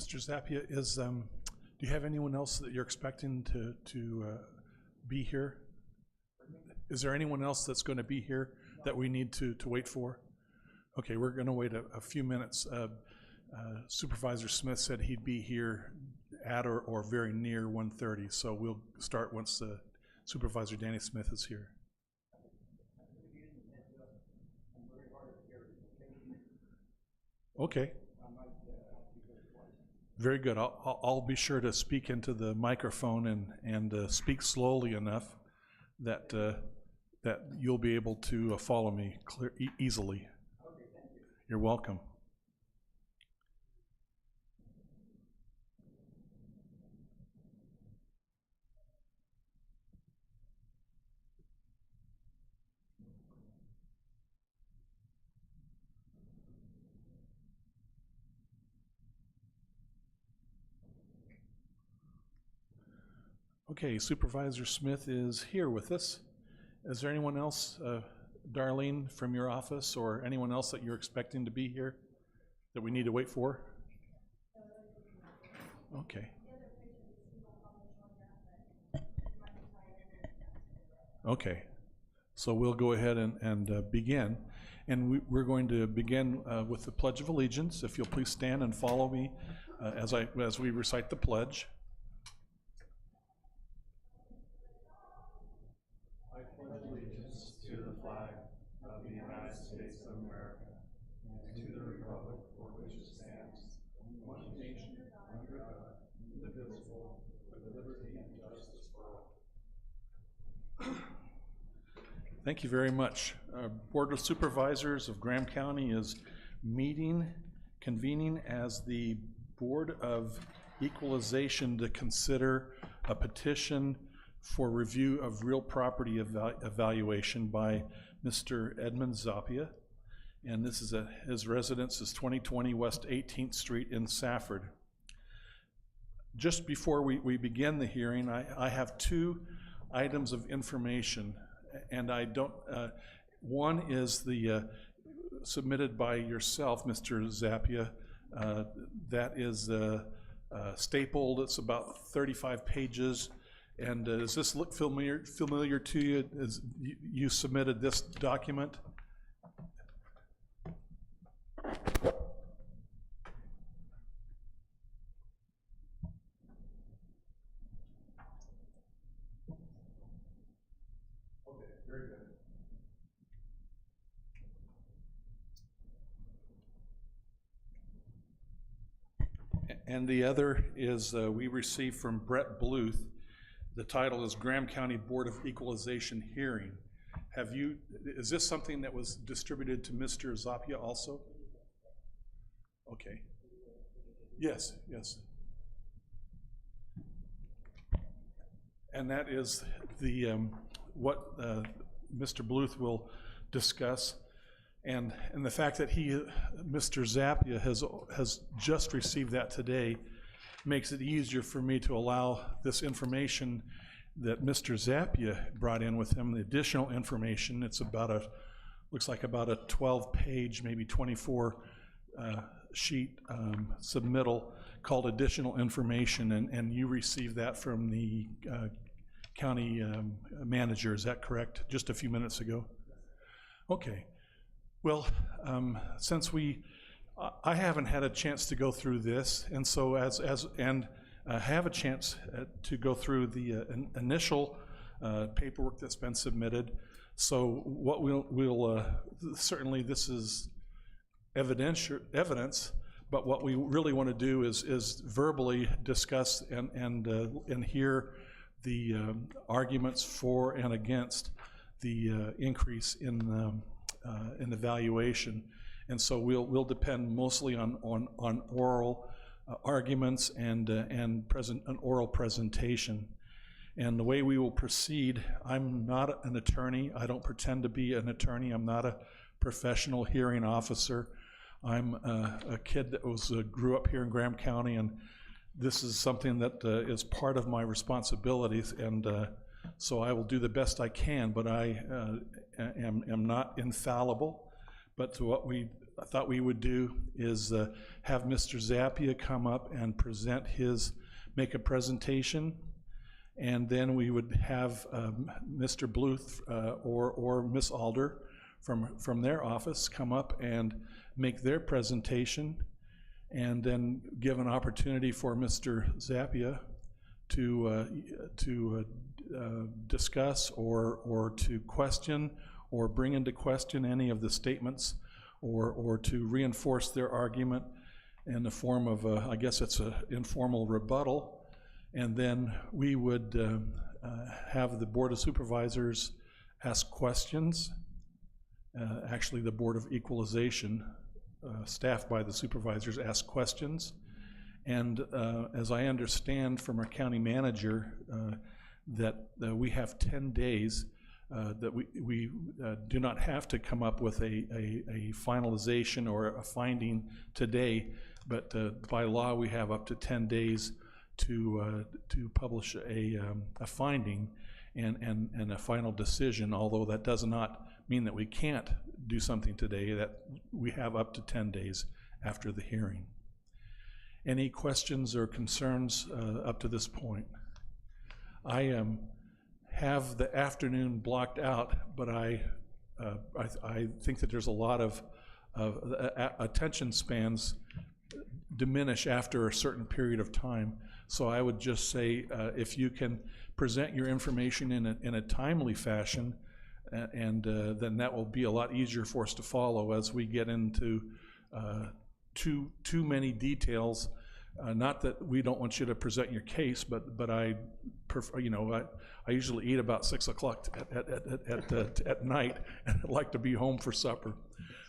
Mr. Zappia, do you have anyone else that you're expecting to be here? Is there anyone else that's going to be here that we need to wait for? Okay, we're going to wait a few minutes. Supervisor Smith said he'd be here at or very near 1:30, so we'll start once Supervisor Danny Smith is here. Okay. Very good. I'll be sure to speak into the microphone and speak slowly enough that that you'll be able to follow me easily. Okay, thank you. You're welcome. Okay, Supervisor Smith is here with us. Is there anyone else, Darlene, from your office, or anyone else that you're expecting to be here that we need to wait for? Okay. Okay, so we'll go ahead and begin. And we're going to begin with the Pledge of Allegiance. If you'll please stand and follow me as we recite the pledge. Thank you very much. Board of Supervisors of Graham County is convening as the Board of Equalization to consider a petition for review of real property evaluation by Mr. Edmund Zappia. And this is his residence is 2020 West 18th Street in Safford. Just before we begin the hearing, I have two items of information. And I don't, one is the submitted by yourself, Mr. Zappia, that is stapled. It's about 35 pages. And does this look familiar to you? You submitted this document? And the other is we received from Brett Bluth. The title is Graham County Board of Equalization Hearing. Is this something that was distributed to Mr. Zappia also? Okay. Yes, yes. And that is the what Mr. Bluth will discuss. And the fact that Mr. Zappia has just received that today makes it easier for me to allow this information that Mr. Zappia brought in with him, the additional information. It's looks like about a 12-page, maybe 24 sheet submittal called additional information, and you received that from the county manager, is that correct? Just a few minutes ago? Okay. Well, since I haven't had a chance to go through this, and so have a chance to go through the initial paperwork that's been submitted. So what we'll certainly this is evidence, but what we really want to do is verbally discuss and hear the arguments for and against the increase in the valuation. And so we'll depend mostly on oral arguments and an oral presentation. And the way we will proceed, I'm not an attorney. I don't pretend to be an attorney. I'm not a professional hearing officer. I'm a kid that grew up here in Graham County, and this is something that is part of my responsibilities. And so I will do the best I can, but I am not infallible. But what I thought we would do is have Mr. Zappia come up and make a presentation, and then we would have Mr. Bluth or Miss Alder from their office come up and make their presentation, and then give an opportunity for Mr. Zappia to discuss or to question or bring into question any of the statements, or to reinforce their argument in the form of, I guess it's an informal rebuttal. And then we would have the Board of Supervisors ask questions. Actually, the Board of Equalization, staffed by the supervisors, ask questions. And as I understand from our county manager, that we have 10 days that we do not have to come up with a finalization or a finding today, but by law we have up to 10 days to publish a finding and a final decision, although that does not mean that we can't do something today, that we have up to 10 days after the hearing. Any questions or concerns up to this point? I have the afternoon blocked out, but I think that there's a lot of attention spans diminish after a certain period of time. So I would just say if you can present your information in a timely fashion, and then that will be a lot easier for us to follow as we get into too many details. Not that we don't want you to present your case, but I prefer, I usually eat about 6 o'clock at night, and I'd like to be home for supper.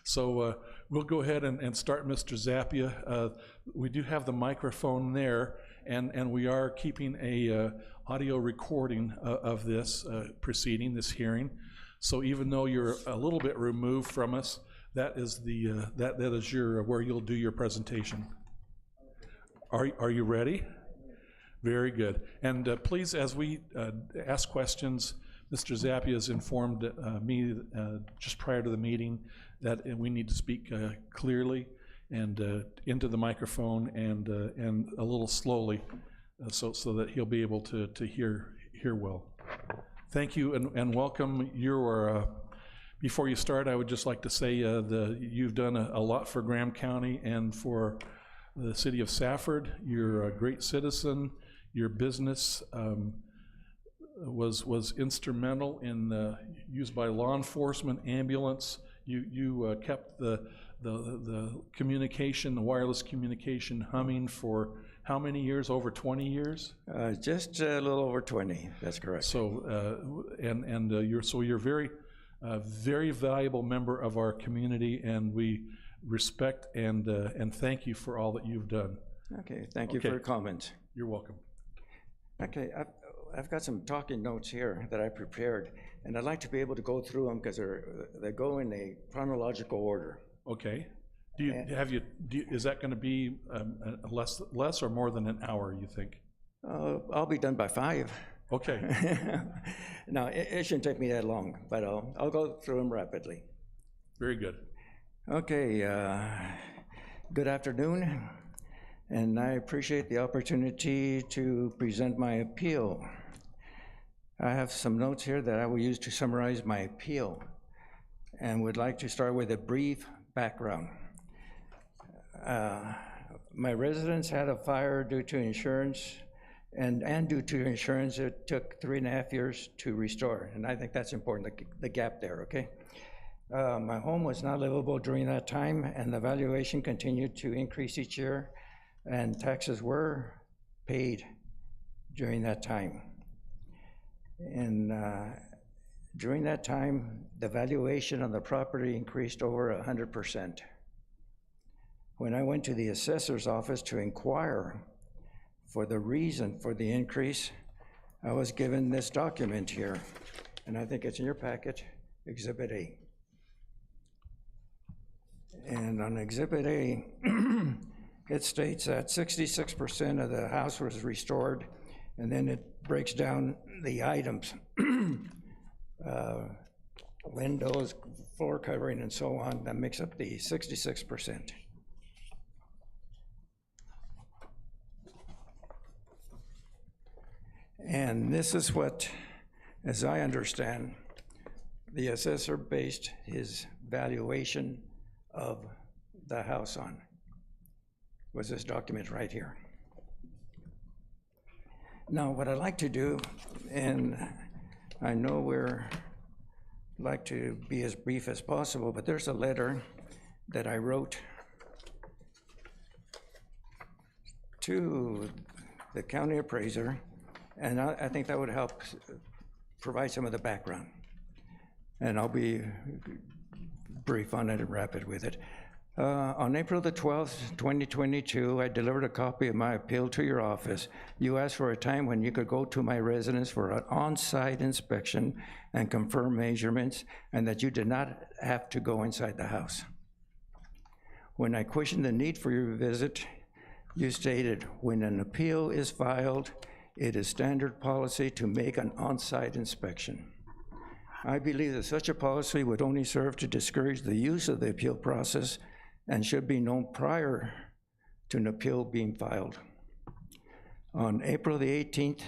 So we'll go ahead and start Mr. Zappia. We do have the microphone there, and we are keeping a audio recording of this proceeding, this hearing. So even though you're a little bit removed from us, that is where you'll do your presentation. Are you ready? Very good. And please, as we ask questions, Mr. Zappia has informed me just prior to the meeting that we need to speak clearly and into the microphone and a little slowly, so that he'll be able to hear well. Thank you and welcome. Before you start, I would just like to say you've done a lot for Graham County and for the city of Safford. You're a great citizen. Your business was instrumental in used by law enforcement, ambulance. You kept the communication, the wireless communication humming for how many years? Over 20 years? Just a little over 20. That's correct. So you're very valuable member of our community, and we respect and thank you for all that you've done. Okay, thank you for your comments. You're welcome. Okay, I've got some talking notes here that I prepared, and I'd like to be able to go through them because they go in a chronological order. Okay. Is that going to be less or more than an hour, you think? I'll be done by 5. Okay. No, it shouldn't take me that long, but I'll go through them rapidly. Very good. Okay, good afternoon, and I appreciate the opportunity to present my appeal. I have some notes here that I will use to summarize my appeal, and would like to start with a brief background. My residence had a fire due to insurance, and due to insurance, it took 3.5 years to restore, and I think that's important, the gap there, okay? My home was not livable during that time, and the valuation continued to increase each year, and taxes were paid during that time. And during that time, the valuation of the property increased over 100%. When I went to the assessor's office to inquire for the reason for the increase, I was given this document here, and I think it's in your packet, Exhibit A. And on Exhibit A, it states that 66% of the house was restored, and then it breaks down the items. windows, floor covering, and so on, that makes up the 66%. And this is what, as I understand, the assessor based his valuation of the house on, was this document right here. Now, what I'd like to do, and I know we're like to be as brief as possible, but there's a letter that I wrote to the county appraiser, and I think that would help provide some of the background. And I'll be brief on it and rapid with it. On April the 12th, 2022, I delivered a copy of my appeal to your office. You asked for a time when you could go to my residence for an on-site inspection and confirm measurements, and that you did not have to go inside the house. When I questioned the need for your visit, you stated, when an appeal is filed, it is standard policy to make an on-site inspection. I believe that such a policy would only serve to discourage the use of the appeal process and should be known prior to an appeal being filed. On April the 18th,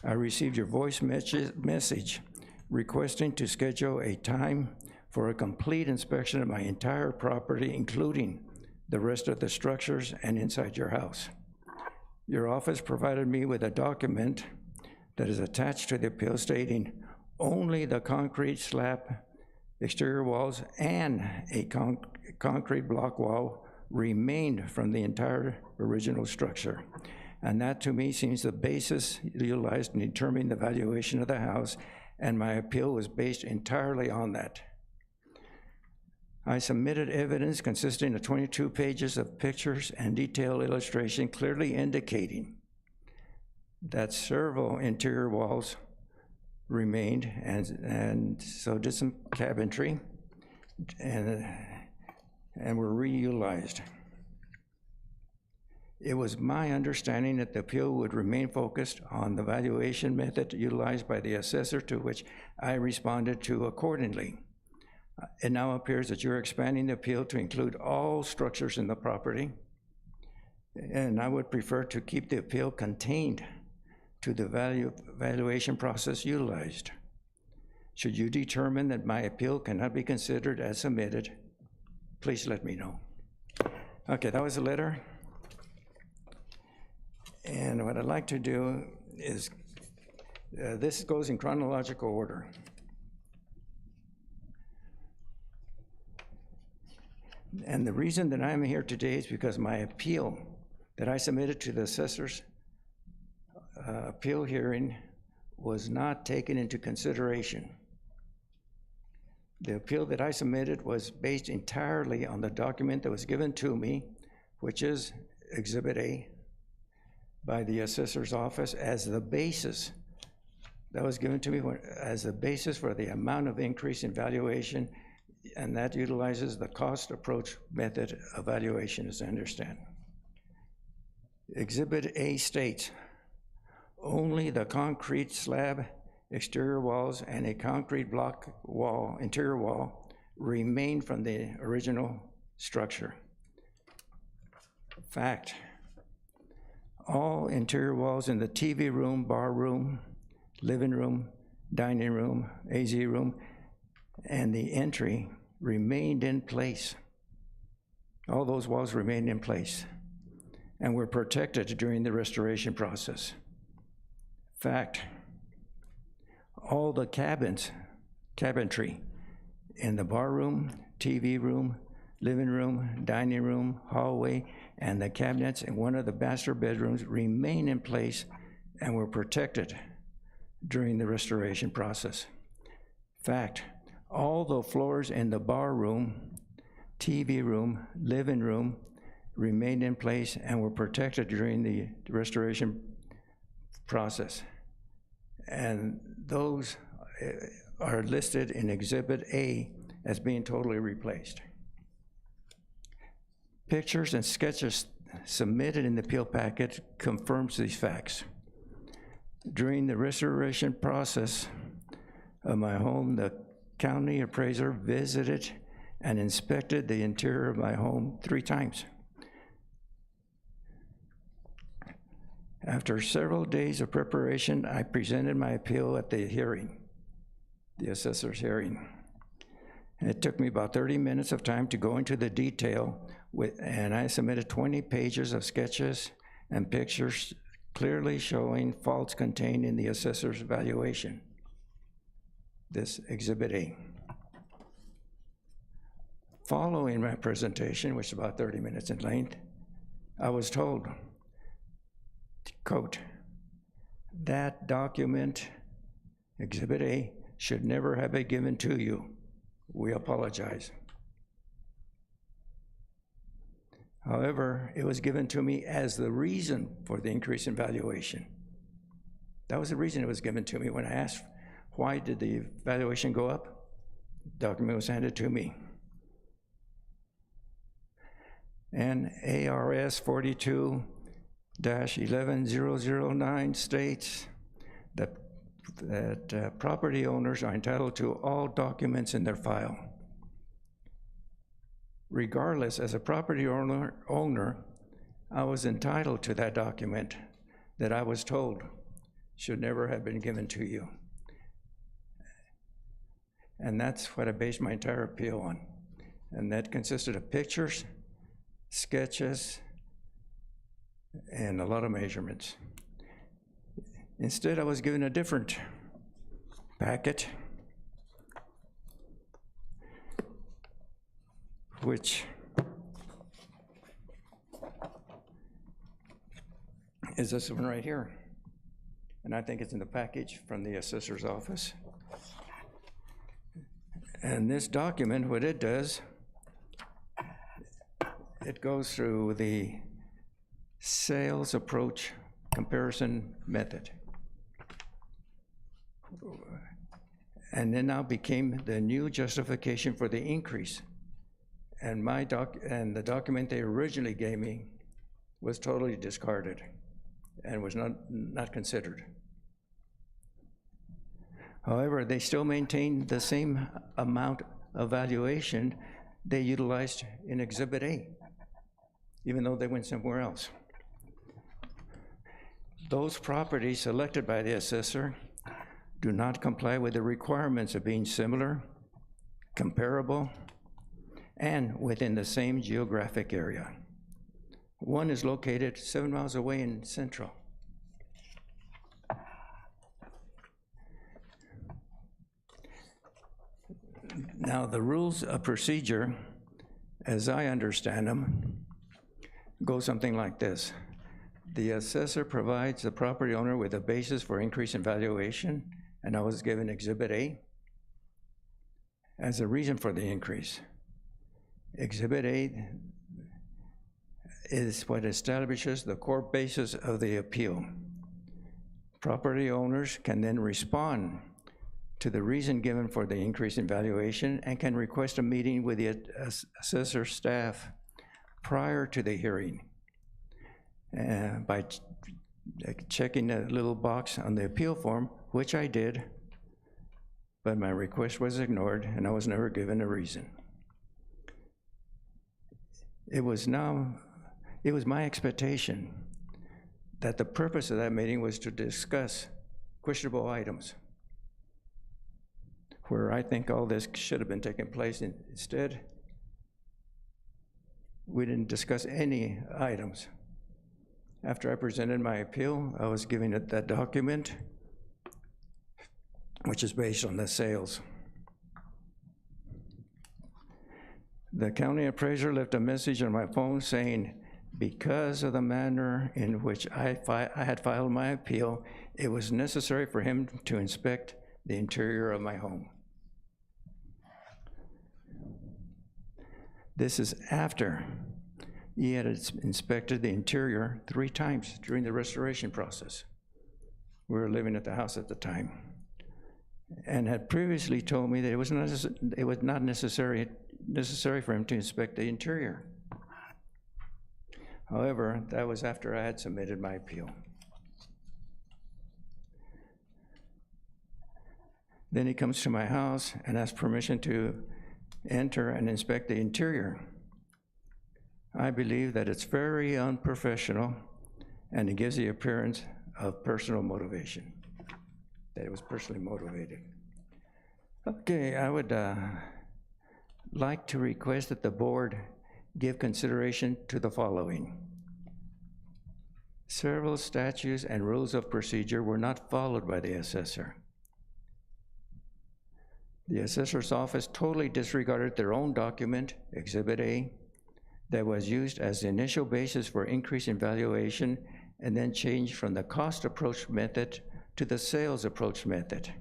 I received your voice message requesting to schedule a time for a complete inspection of my entire property, including the rest of the structures and inside your house. Your office provided me with a document that is attached to the appeal stating only the concrete slab, exterior walls, and a concrete block wall remained from the entire original structure. And that to me seems the basis utilized in determining the valuation of the house, and my appeal was based entirely on that. I submitted evidence consisting of 22 pages of pictures and detailed illustration clearly indicating that several interior walls remained, and so did some cabinetry, and were reutilized. It was my understanding that the appeal would remain focused on the valuation method utilized by the assessor, to which I responded to accordingly. It now appears that you're expanding the appeal to include all structures in the property, and I would prefer to keep the appeal contained to the valuation process utilized. Should you determine that my appeal cannot be considered as submitted, please let me know. Okay, that was the letter. And what I'd like to do is, this goes in chronological order. And the reason that I'm here today is because my appeal that I submitted to the assessor's appeal hearing was not taken into consideration. The appeal that I submitted was based entirely on the document that was given to me, which is Exhibit A, by the assessor's office as the basis. That was given to me as the basis for the amount of increase in valuation, and that utilizes the cost approach method of valuation, as I understand. Exhibit A states, only the concrete slab, exterior walls, and a concrete block wall, interior wall, remain from the original structure. Fact, all interior walls in the TV room, bar room, living room, dining room, AZ room, and the entry remained in place. All those walls remained in place and were protected during the restoration process. Fact, all the cabinetry in the bar room, TV room, living room, dining room, hallway, and the cabinets in one of the master bedrooms remain in place and were protected during the restoration process. Fact, all the floors in the bar room, TV room, living room remained in place and were protected during the restoration process. And those are listed in Exhibit A as being totally replaced. Pictures and sketches submitted in the appeal packet confirms these facts. During the restoration process of my home, the county appraiser visited and inspected the interior of my home 3 times. After several days of preparation, I presented my appeal at the hearing, the assessor's hearing. And it took me about 30 minutes of time to go into the detail, and I submitted 20 pages of sketches and pictures clearly showing faults contained in the assessor's valuation, this Exhibit A. Following my presentation, which is about 30 minutes in length, I was told, quote, "That document, Exhibit A, should never have been given to you. We apologize." However, it was given to me as the reason for the increase in valuation. That was the reason it was given to me. When I asked, why did the valuation go up? The document was handed to me. And ARS 42-11009 states that property owners are entitled to all documents in their file. Regardless, as a property owner, I was entitled to that document that I was told should never have been given to you. And that's what I based my entire appeal on. And that consisted of pictures, sketches, and a lot of measurements. Instead, I was given a different packet, which is this one right here. And I think it's in the package from the assessor's office. And this document, what it does, it goes through the sales approach comparison method. And then now became the new justification for the increase. And the document they originally gave me was totally discarded and was not considered. However, they still maintained the same amount of valuation they utilized in Exhibit A, even though they went somewhere else. Those properties selected by the assessor do not comply with the requirements of being similar, comparable, and within the same geographic area. One is located 7 miles away in Central. Now, the rules of procedure, as I understand them, go something like this. The assessor provides the property owner with a basis for increase in valuation, and I was given Exhibit A as a reason for the increase. Exhibit A is what establishes the core basis of the appeal. Property owners can then respond to the reason given for the increase in valuation and can request a meeting with the assessor staff prior to the hearing by checking a little box on the appeal form, which I did, but my request was ignored and I was never given a reason. It was my expectation that the purpose of that meeting was to discuss questionable items, where I think all this should have been taking place. Instead, we didn't discuss any items. After I presented my appeal, I was given that document, which is based on the sales. The county appraiser left a message on my phone saying, because of the manner in which I had filed my appeal, it was necessary for him to inspect the interior of my home. This is after he had inspected the interior 3 times during the restoration process. We were living at the house at the time, and had previously told me that it was not necessary for him to inspect the interior. However, that was after I had submitted my appeal. Then he comes to my house and asks permission to enter and inspect the interior. I believe that it's very unprofessional, and it gives the appearance of personal motivation, that it was personally motivated. Okay, I would like to request that the board give consideration to the following. Several statutes and rules of procedure were not followed by the assessor. The assessor's office totally disregarded their own document, Exhibit A, that was used as the initial basis for increase in valuation and then changed from the cost approach method to the sales approach method.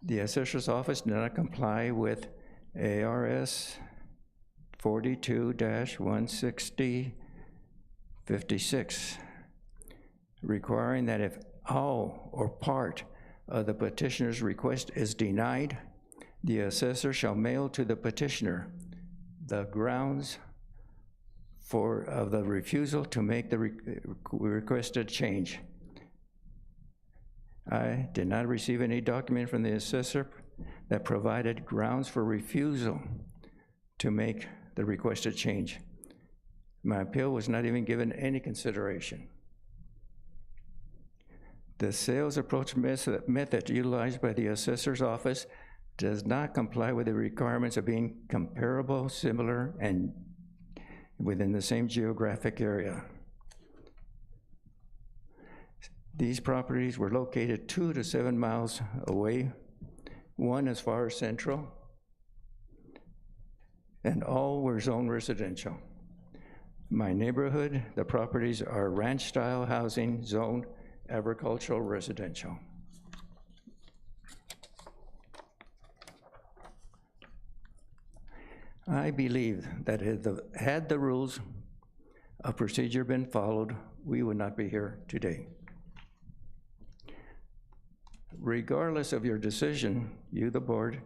The assessor's office did not comply with ARS 42-160-56, requiring that if all or part of the petitioner's request is denied, the assessor shall mail to the petitioner the grounds of the refusal to make the requested change. I did not receive any document from the assessor that provided grounds for refusal to make the requested change. My appeal was not even given any consideration. The sales approach method utilized by the assessor's office does not comply with the requirements of being comparable, similar, and within the same geographic area. These properties were located 2 to 7 miles away, one as far as Central, and all were zoned residential. My neighborhood, the properties are ranch-style housing, zoned agricultural residential. I believe that had the rules of procedure been followed, we would not be here today. Regardless of your decision, you, the board,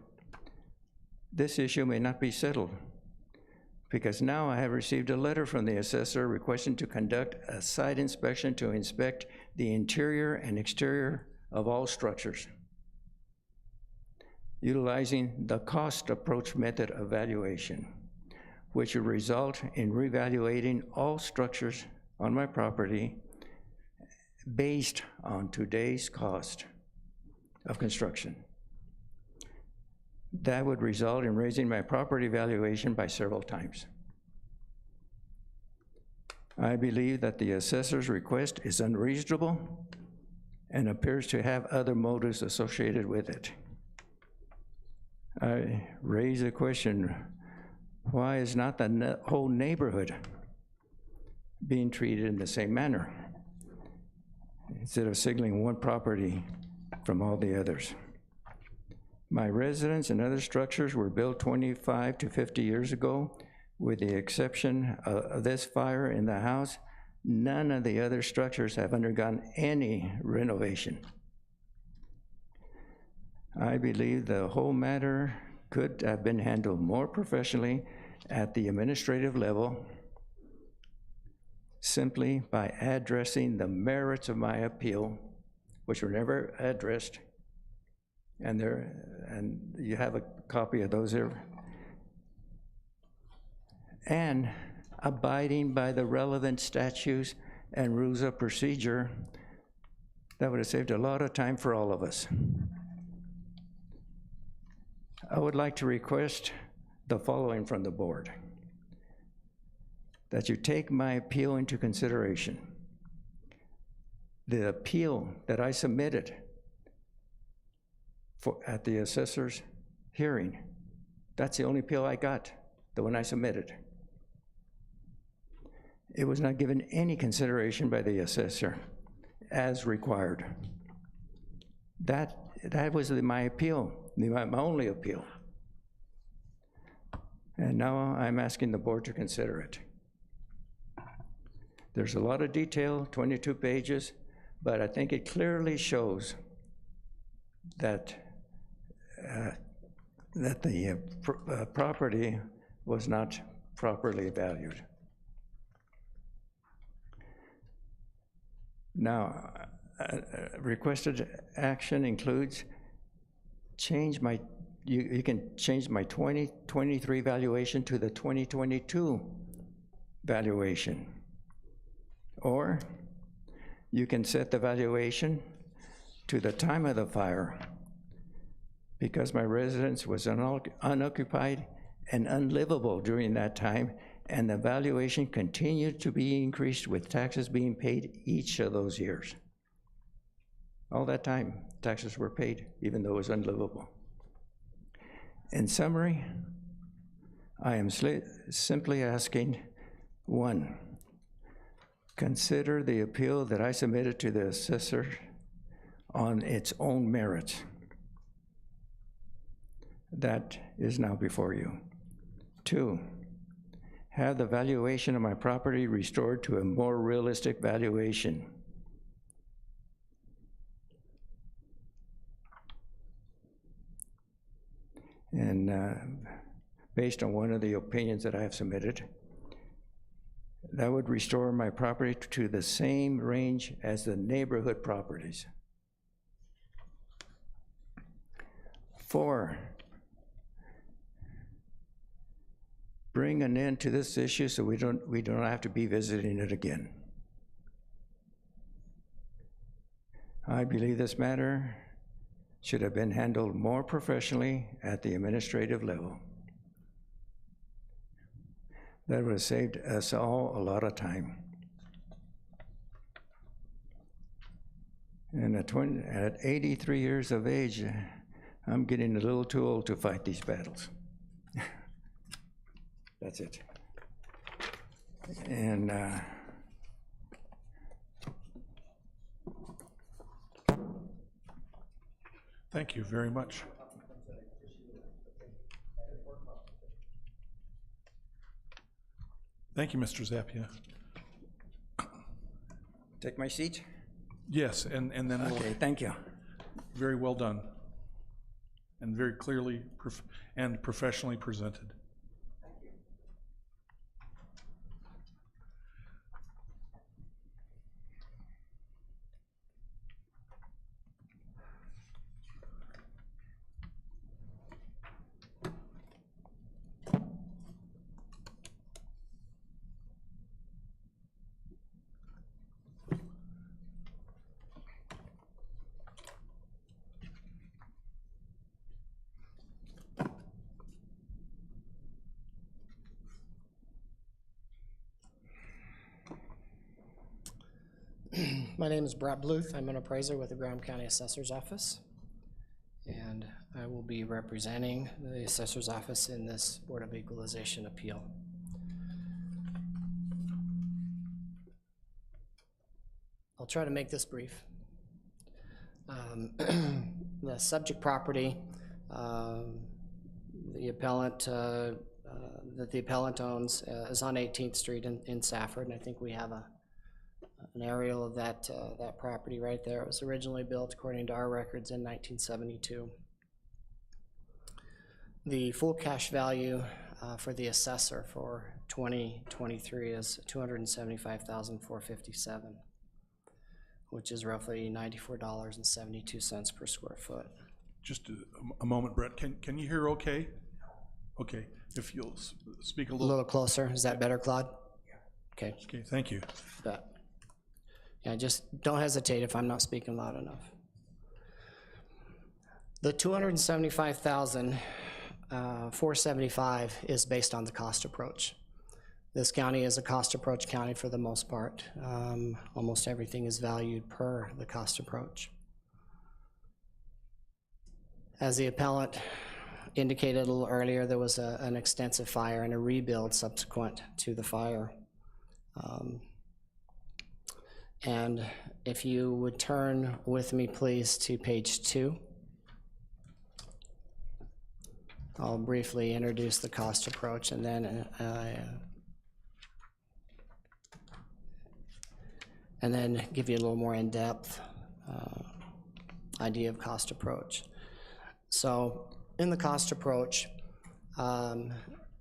this issue may not be settled, because now I have received a letter from the assessor requesting to conduct a site inspection to inspect the interior and exterior of all structures, utilizing the cost approach method of valuation, which will result in revaluating all structures on my property based on today's cost of construction. That would result in raising my property valuation by several times. I believe that the assessor's request is unreasonable and appears to have other motives associated with it. I raise a question, why is not the whole neighborhood being treated in the same manner, instead of signaling one property from all the others? My residence and other structures were built 25 to 50 years ago. With the exception of this fire in the house, none of the other structures have undergone any renovation. I believe the whole matter could have been handled more professionally at the administrative level, simply by addressing the merits of my appeal, which were never addressed. And you have a copy of those there. And abiding by the relevant statutes and rules of procedure, that would have saved a lot of time for all of us. I would like to request the following from the board: that you take my appeal into consideration. The appeal that I submitted at the assessor's hearing, that's the only appeal I got, the one I submitted. It was not given any consideration by the assessor as required. That was my appeal, my only appeal. And now I'm asking the board to consider it. There's a lot of detail, 22 pages, but I think it clearly shows that the property was not properly valued. Now, requested action includes you can change my 2023 valuation to the 2022 valuation. Or you can set the valuation to the time of the fire, because my residence was unoccupied and unlivable during that time, and the valuation continued to be increased with taxes being paid each of those years. All that time, taxes were paid, even though it was unlivable. In summary, I am simply asking, 1, consider the appeal that I submitted to the assessor on its own merits. That is now before you. 2, have the valuation of my property restored to a more realistic valuation. And based on one of the opinions that I have submitted, that would restore my property to the same range as the neighborhood properties. 4, bring an end to this issue so we don't have to be visiting it again. I believe this matter should have been handled more professionally at the administrative level. That would have saved us all a lot of time. And at 83 years of age, I'm getting a little too old to fight these battles. That's it. And thank you very much. Thank you, Mr. Zappia. take my seat? Yes, and then Okay, thank you. very well done, and very clearly and professionally presented. My name is Brett Bluth. I'm an appraiser with the Graham County Assessor's Office, and I will be representing the Assessor's Office in this Board of Equalization appeal. I'll try to make this brief. The subject property, the appellant that the appellant owns is on 18th Street in Safford, and I think we have an aerial of that that property right there. It was originally built, according to our records, in 1972. The full cash value for the assessor for 2023 is $275,457, which is roughly $94.72 per square foot. Just a moment, Brett. Can you hear okay? Okay, if you'll speak a A little closer. Is that better, Claude? Okay. Okay, thank you. Bet. Yeah, just don't hesitate if I'm not speaking loud enough. The $275,475 is based on the cost approach. This county is a cost approach county for the most part. Almost everything is valued per the cost approach. As the appellant indicated a little earlier, there was an extensive fire and a rebuild subsequent to the fire. And if you would turn with me, please, to page 2. I'll briefly introduce the cost approach and then give you a little more in-depth idea of cost approach. So in the cost approach, the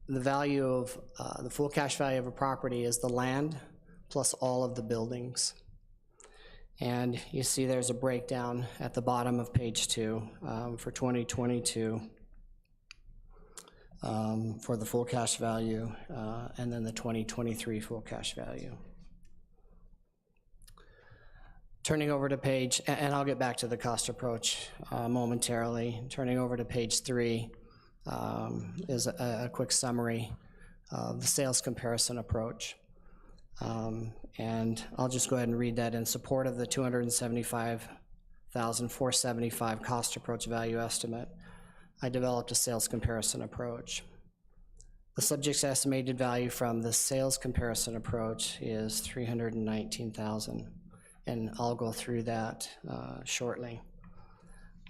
value of the full cash value of a property is the land plus all of the buildings. And you see there's a breakdown at the bottom of page 2 for 2022 for the full cash value, and then the 2023 full cash value. Turning over to page, and I'll get back to the cost approach momentarily. Turning over to page 3 is a quick summary of the sales comparison approach. And I'll just go ahead and read that. In support of the $275,475 cost approach value estimate, I developed a sales comparison approach. The subject's estimated value from the sales comparison approach is $319,000, and I'll go through that shortly.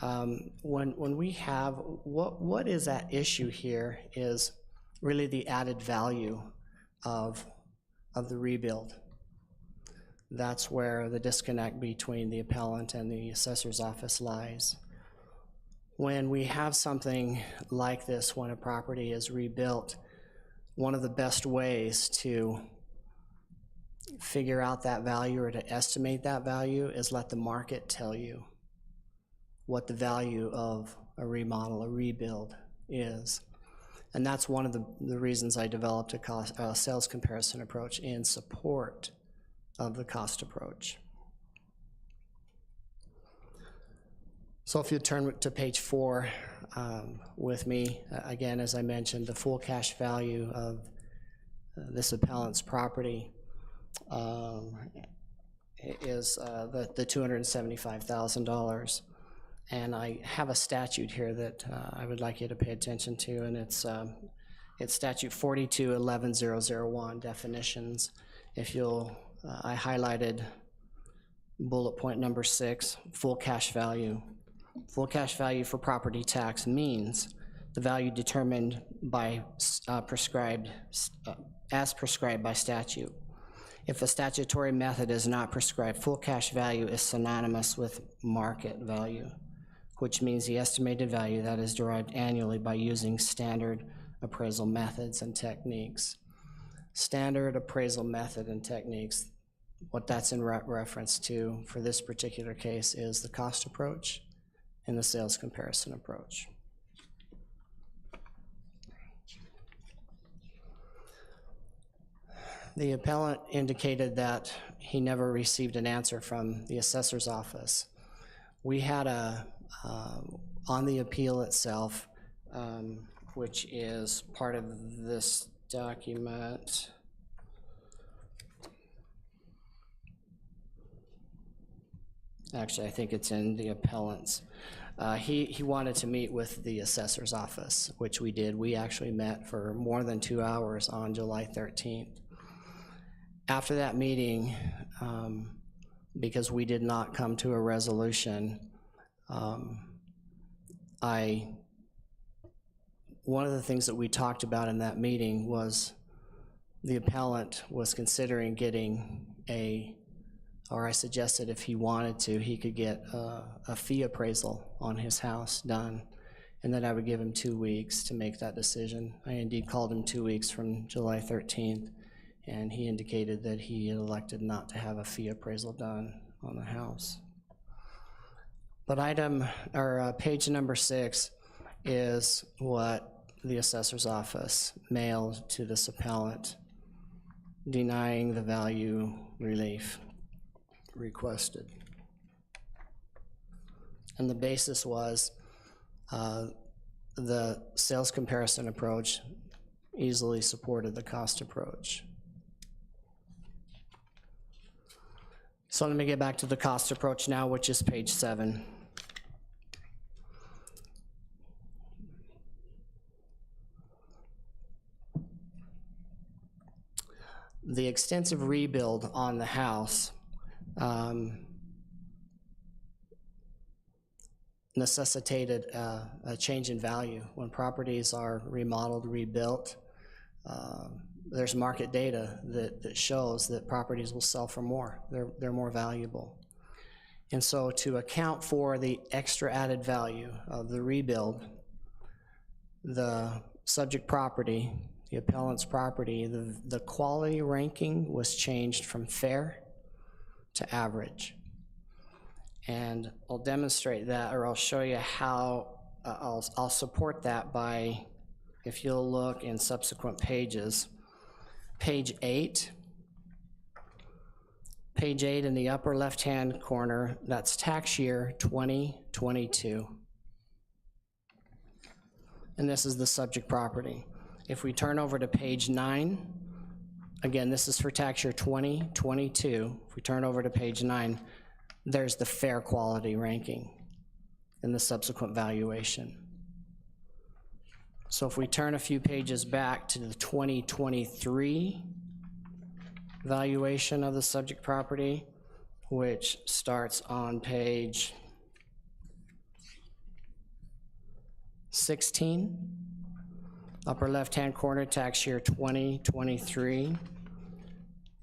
When we have, what is at issue here is really the added value of the rebuild. That's where the disconnect between the appellant and the assessor's office lies. When we have something like this, when a property is rebuilt, one of the best ways to figure out that value or to estimate that value is let the market tell you what the value of a remodel, a rebuild is. And that's one of the reasons I developed a sales comparison approach in support of the cost approach. So if you turn to page 4 with me, again, as I mentioned, the full cash value of this appellant's property is the $275,000. And I have a statute here that I would like you to pay attention to, and it's statute 42-11-001, definitions. If you'll, I highlighted bullet point number 6, full cash value. Full cash value for property tax means the value determined by as prescribed by statute. If a statutory method is not prescribed, full cash value is synonymous with market value, which means the estimated value that is derived annually by using standard appraisal methods and techniques. Standard appraisal method and techniques, what that's in reference to for this particular case is the cost approach and the sales comparison approach. The appellant indicated that he never received an answer from the assessor's office. We had on the appeal itself, which is part of this document. Actually, I think it's in the appellant's. He wanted to meet with the assessor's office, which we did. We actually met for more than 2 hours on July 13th. After that meeting, because we did not come to a resolution, one of the things that we talked about in that meeting was the appellant was considering getting or I suggested if he wanted to, he could get a fee appraisal on his house done, and that I would give him 2 weeks to make that decision. I indeed called him 2 weeks from July 13th, and he indicated that he had elected not to have a fee appraisal done on the house. But page number 6 is what the assessor's office mailed to this appellant, denying the value relief requested. And the basis was the sales comparison approach easily supported the cost approach. So let me get back to the cost approach now, which is page 7. The extensive rebuild on the house necessitated a change in value. When properties are remodeled, rebuilt, there's market data that shows that properties will sell for more. They're more valuable. And so to account for the extra added value of the rebuild, the subject property, the appellant's property, the quality ranking was changed from fair to average. And I'll demonstrate that, or I'll show you how, I'll support that by, if you'll look in subsequent pages. Page 8. Page 8 in the upper left-hand corner, that's tax year 2022. And this is the subject property. If we turn over to page 9, again, this is for tax year 2022. If we turn over to page 9, there's the fair quality ranking and the subsequent valuation. So if we turn a few pages back to the 2023 valuation of the subject property, which starts on page 16, upper left-hand corner, tax year 2023.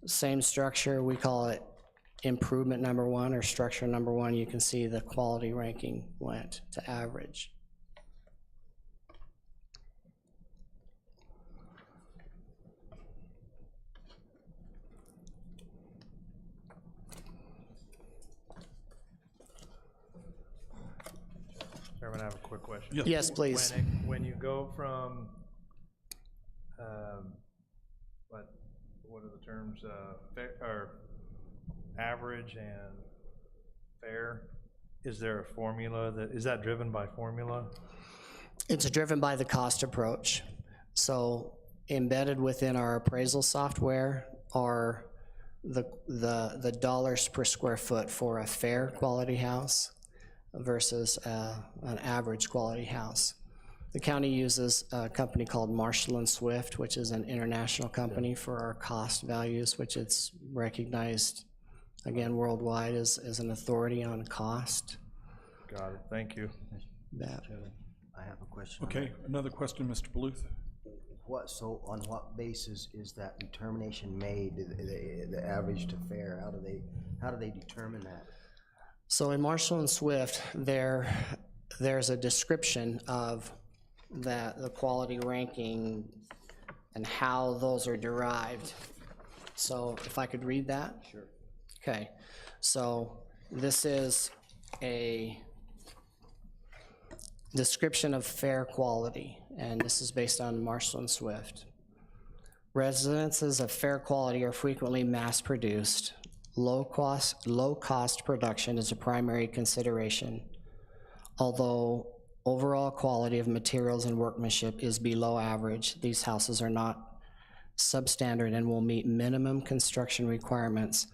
Same structure, we call it improvement number 1 or structure number 1. You can see the quality ranking went to average. Chairman, I have a quick question. Yes. Yes, please. When you go from, what are the terms, fair, or average and fair, is there a formula is that driven by formula? It's driven by the cost approach. So embedded within our appraisal software are the dollars per square foot for a fair quality house versus an average quality house. The county uses a company called Marshall & Swift, which is an international company for our cost values, which it's recognized, again, worldwide as an authority on cost. Got it, thank you. That. I have a question. Okay, another question, Mr. Bluth? So on what basis is that determination made, the average to fair? How do they determine that? So in Marshall & Swift, there's a description of the quality ranking and how those are derived. So if I could read that? Sure. Okay, so this is a description of fair quality, and this is based on Marshall & Swift. Residences of fair quality are frequently mass-produced. Low cost production is a primary consideration. Although overall quality of materials and workmanship is below average, these houses are not substandard and will meet minimum construction requirements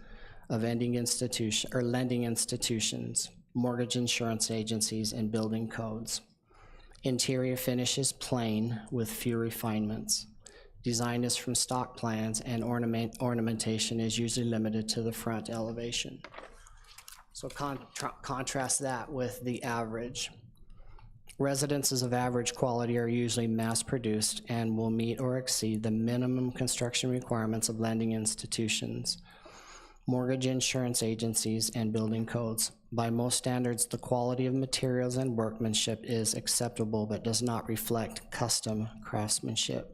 of lending institutions, mortgage insurance agencies, and building codes. Interior finish is plain with few refinements. Design is from stock plans, and ornamentation is usually limited to the front elevation. So contrast that with the average. Residences of average quality are usually mass-produced and will meet or exceed the minimum construction requirements of lending institutions, mortgage insurance agencies, and building codes. By most standards, the quality of materials and workmanship is acceptable but does not reflect custom craftsmanship.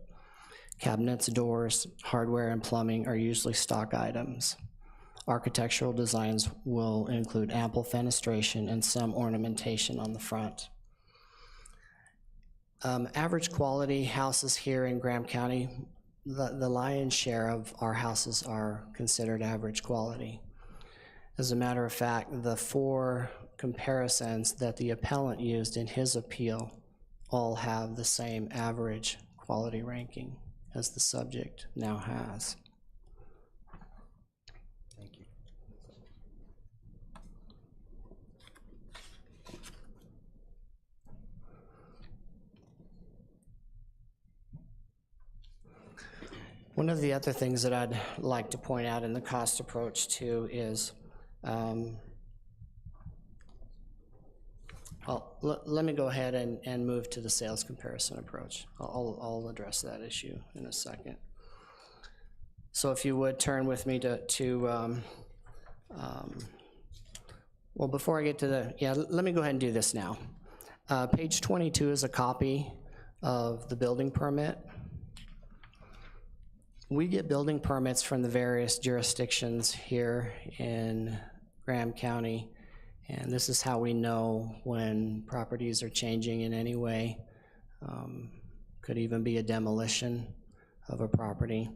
Cabinets, doors, hardware, and plumbing are usually stock items. Architectural designs will include ample fenestration and some ornamentation on the front. Average quality houses here in Graham County, the lion's share of our houses are considered average quality. As a matter of fact, the 4 comparisons that the appellant used in his appeal all have the same average quality ranking as the subject now has. Thank you. One of the other things that I'd like to point out in the cost approach too is, let me go ahead and move to the sales comparison approach. I'll address that issue in a second. So if you would turn with me well, before I get to let me go ahead and do this now. Page 22 is a copy of the building permit. We get building permits from the various jurisdictions here in Graham County, And this is how we know when properties are changing in any way. Could even be a demolition of a property.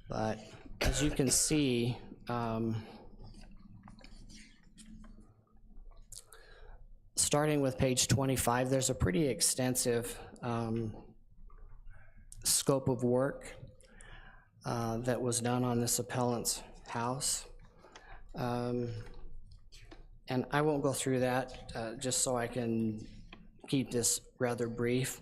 But as you can see, starting with page 25, there's a pretty extensive scope of work that was done on this appellant's house. And I won't go through that, just so I can keep this rather brief,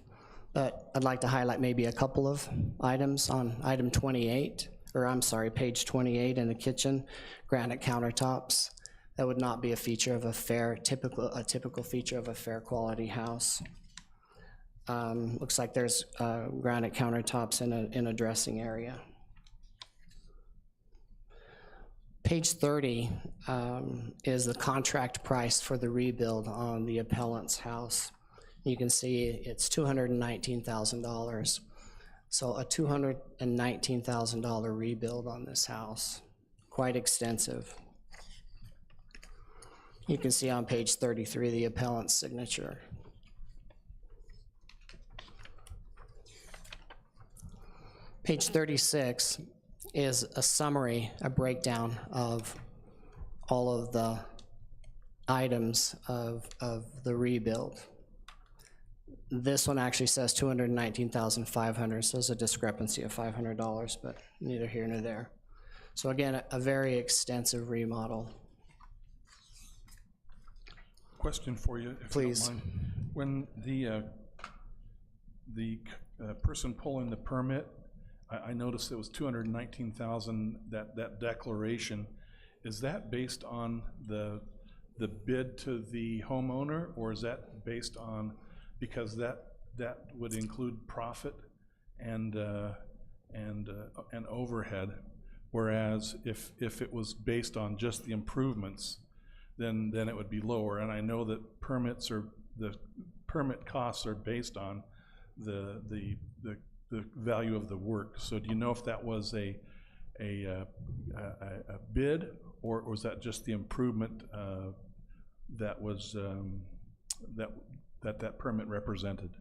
but I'd like to highlight maybe a couple of items on item 28, or I'm sorry, page 28 in the kitchen, granite countertops. That would not be a feature of a typical feature of a fair quality house. Looks like there's granite countertops in a dressing area. Page 30 is the contract price for the rebuild on the appellant's house. You can see it's $219,000. So a $219,000 rebuild on this house, quite extensive. You can see on page 33 the appellant's signature. Page 36 is a summary, a breakdown of all of the items of the rebuild. This one actually says $219,500, so there's a discrepancy of $500, but neither here nor there. So again, a very extensive remodel. Question for you, if Please. you don't mind. When the person pulling the permit, I noticed it was $219,000, that declaration. Is that based on the bid to the homeowner, or is that based on, because that would include profit and overhead, whereas if it was based on just the improvements, then it would be lower. And I know that the permit costs are based on the value of the work. So do you know if that was a bid, or was that just the improvement that was that permit represented?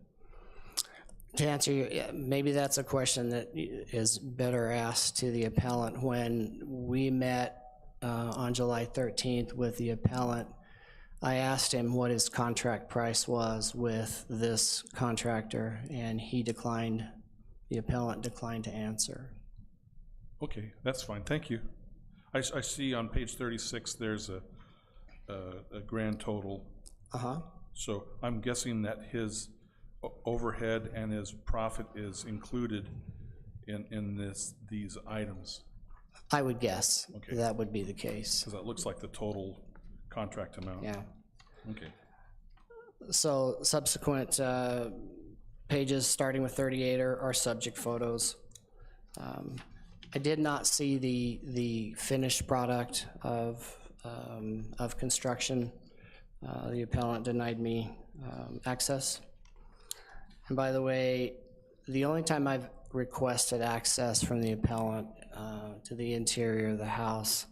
To answer you, yeah, maybe that's a question that is better asked to the appellant. When we met on July 13th with the appellant, I asked him what his contract price was with this contractor, and he declined, the appellant declined to answer. Okay, that's fine, thank you. I see on page 36 there's a grand total. Uh-huh. So I'm guessing that his overhead and his profit is included in these items, I would guess Okay. that would be the case. because that looks like the total contract amount. Yeah. Okay. So subsequent pages starting with 38 are subject photos. I did not see the finished product of construction. The appellant denied me access. And by the way, the only time I've requested access from the appellant to the interior of the house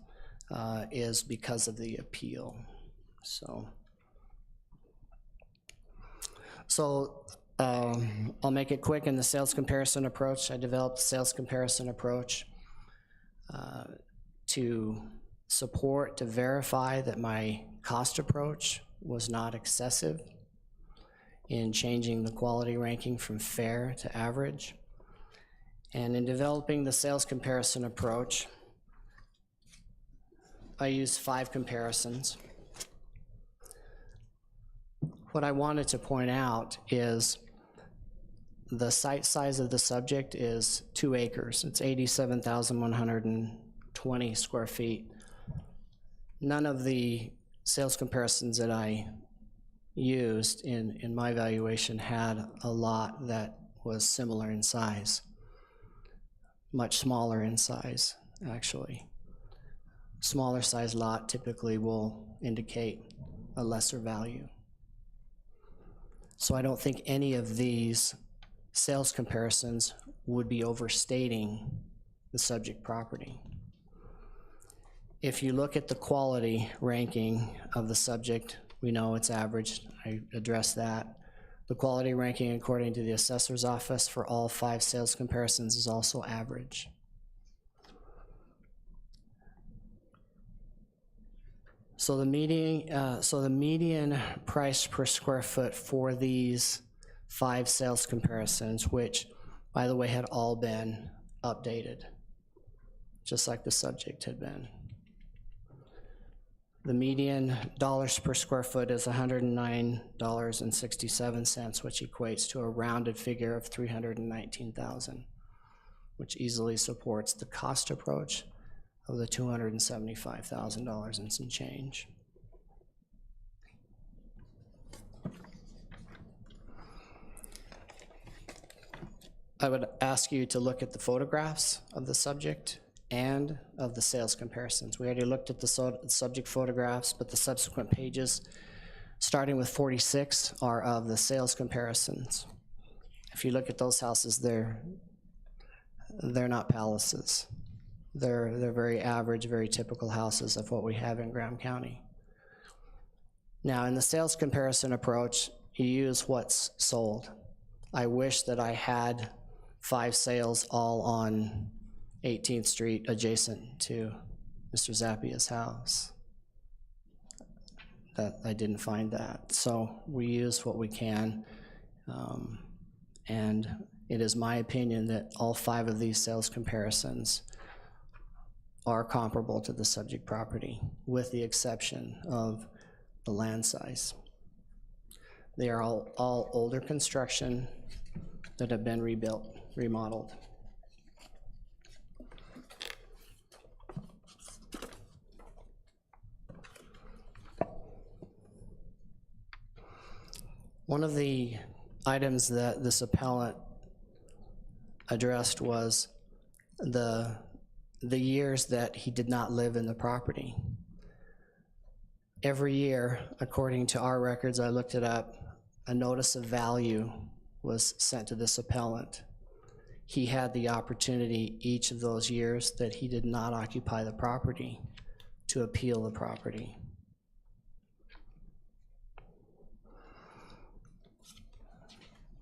is because of the appeal. So I'll make it quick in the sales comparison approach. I developed a sales comparison approach to support, to verify that my cost approach was not excessive in changing the quality ranking from fair to average. And in developing the sales comparison approach, I used 5 comparisons. What I wanted to point out is the site size of the subject is 2 acres. It's 87,120 square feet. None of the sales comparisons that I used in my valuation had a lot that was similar in size, much smaller in size, actually. Smaller size lot typically will indicate a lesser value. So I don't think any of these sales comparisons would be overstating the subject property. if you look at the quality ranking of the subject, we know it's average. I addressed that. The quality ranking according to the assessor's office for all 5 sales comparisons is also average. So the median price per square foot for these 5 sales comparisons, which, by the way, had all been updated, just like the subject had been. The median dollars per square foot is $109.67, which equates to a rounded figure of $319,000, which easily supports the cost approach of the $275,000 and some change. I would ask you to look at the photographs of the subject and of the sales comparisons. We already looked at the subject photographs, but the subsequent pages, starting with 46, are of the sales comparisons. If you look at those houses, they're not palaces. They're very average, very typical houses of what we have in Graham County. Now, in the sales comparison approach, you use what's sold. I wish that I had 5 sales all on 18th Street adjacent to Mr. Zappia's house. That I didn't find that. So we use what we can. And it is my opinion that all 5 of these sales comparisons are comparable to the subject property, with the exception of the land size. They are all older construction that have been rebuilt, remodeled. One of the items that this appellant addressed was the years that he did not live in the property. Every year, according to our records, I looked it up, a notice of value was sent to this appellant. He had the opportunity each of those years that he did not occupy the property to appeal the property.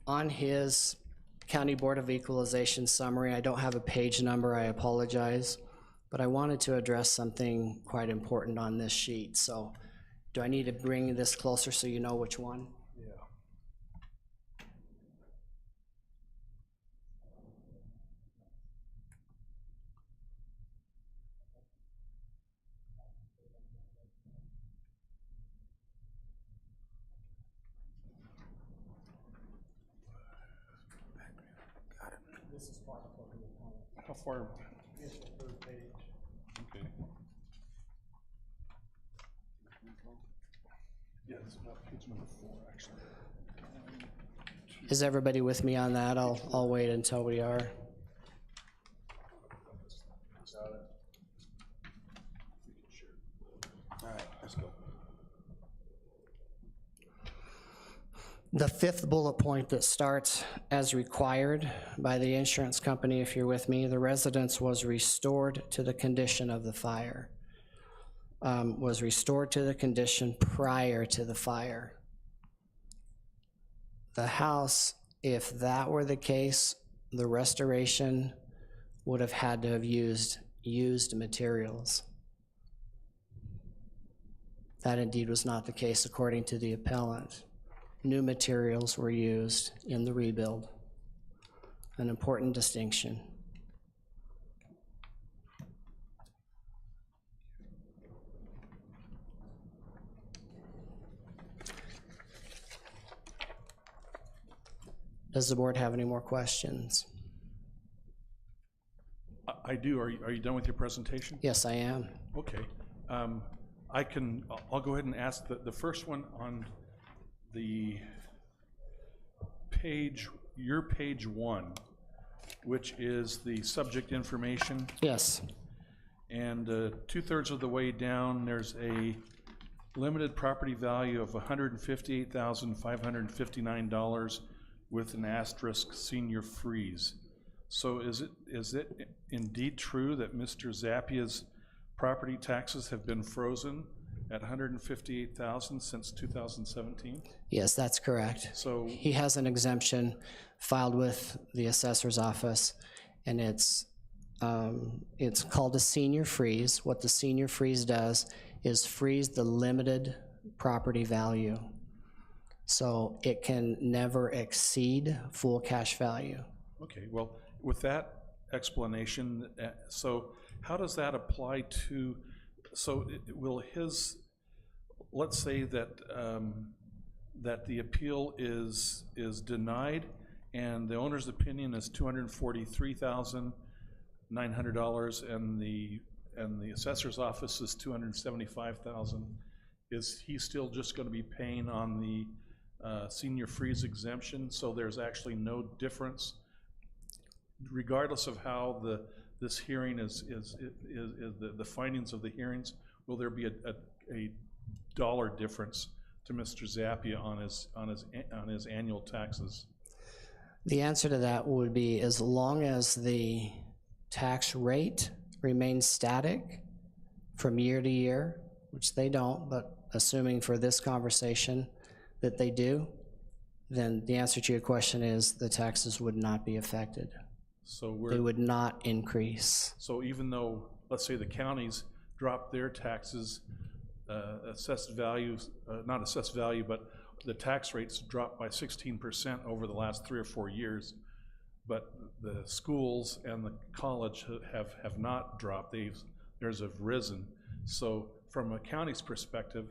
On his County Board of Equalization summary, I don't have a page number, I apologize, but I wanted to address something quite important on this sheet. So do I need to bring this closer so you know which one? Yeah. This is part of the appellant. How far? It's the 3rd page. Okay. Yeah, it's about page number 4, actually. Is everybody with me on that? I'll wait until we are. All right, let's go. The 5th bullet point that starts as required by the insurance company, if you're with me, the residence was restored to the condition of the fire. Was restored to the condition prior to the fire. The house, if that were the case, the restoration would have had to have used materials. That indeed was not the case according to the appellant. New materials were used in the rebuild, an important distinction. Does the board have any more questions? I do. Are you done with your presentation? Yes, I am. Okay. I'll go ahead and ask the first one on the page, your page 1, which is the subject information. Yes. And 2/3 of the way down, there's a limited property value of $158,559 with an asterisk senior freeze. So is it indeed true that Mr. Zappia's property taxes have been frozen at 158,000 since 2017. Yes, that's correct. So, He has an exemption filed with the assessor's office, and it's called a senior freeze. What the senior freeze does is freeze the limited property value. So it can never exceed full cash value. okay, well, with that explanation, so how does that apply to, so will his, let's say that, that the appeal is denied and the owner's opinion is $243,900 and the assessor's office is $275,000. Is he still just going to be paying on the senior freeze exemption? So there's actually no difference, regardless of how this hearing is the findings of the hearings. Will there be a dollar difference to Mr. Zappia on his annual taxes? The answer to that would be as long as the tax rate remains static from year to year, which they don't, but assuming for this conversation that they do, then the answer to your question is the taxes would not be affected. So They would not increase. so even though, let's say the counties drop their taxes, assessed values, not assessed value, but the tax rates dropped by 16% over the last 3 or 4 years, but the schools and the college have not dropped. Theirs have risen. So from a county's perspective,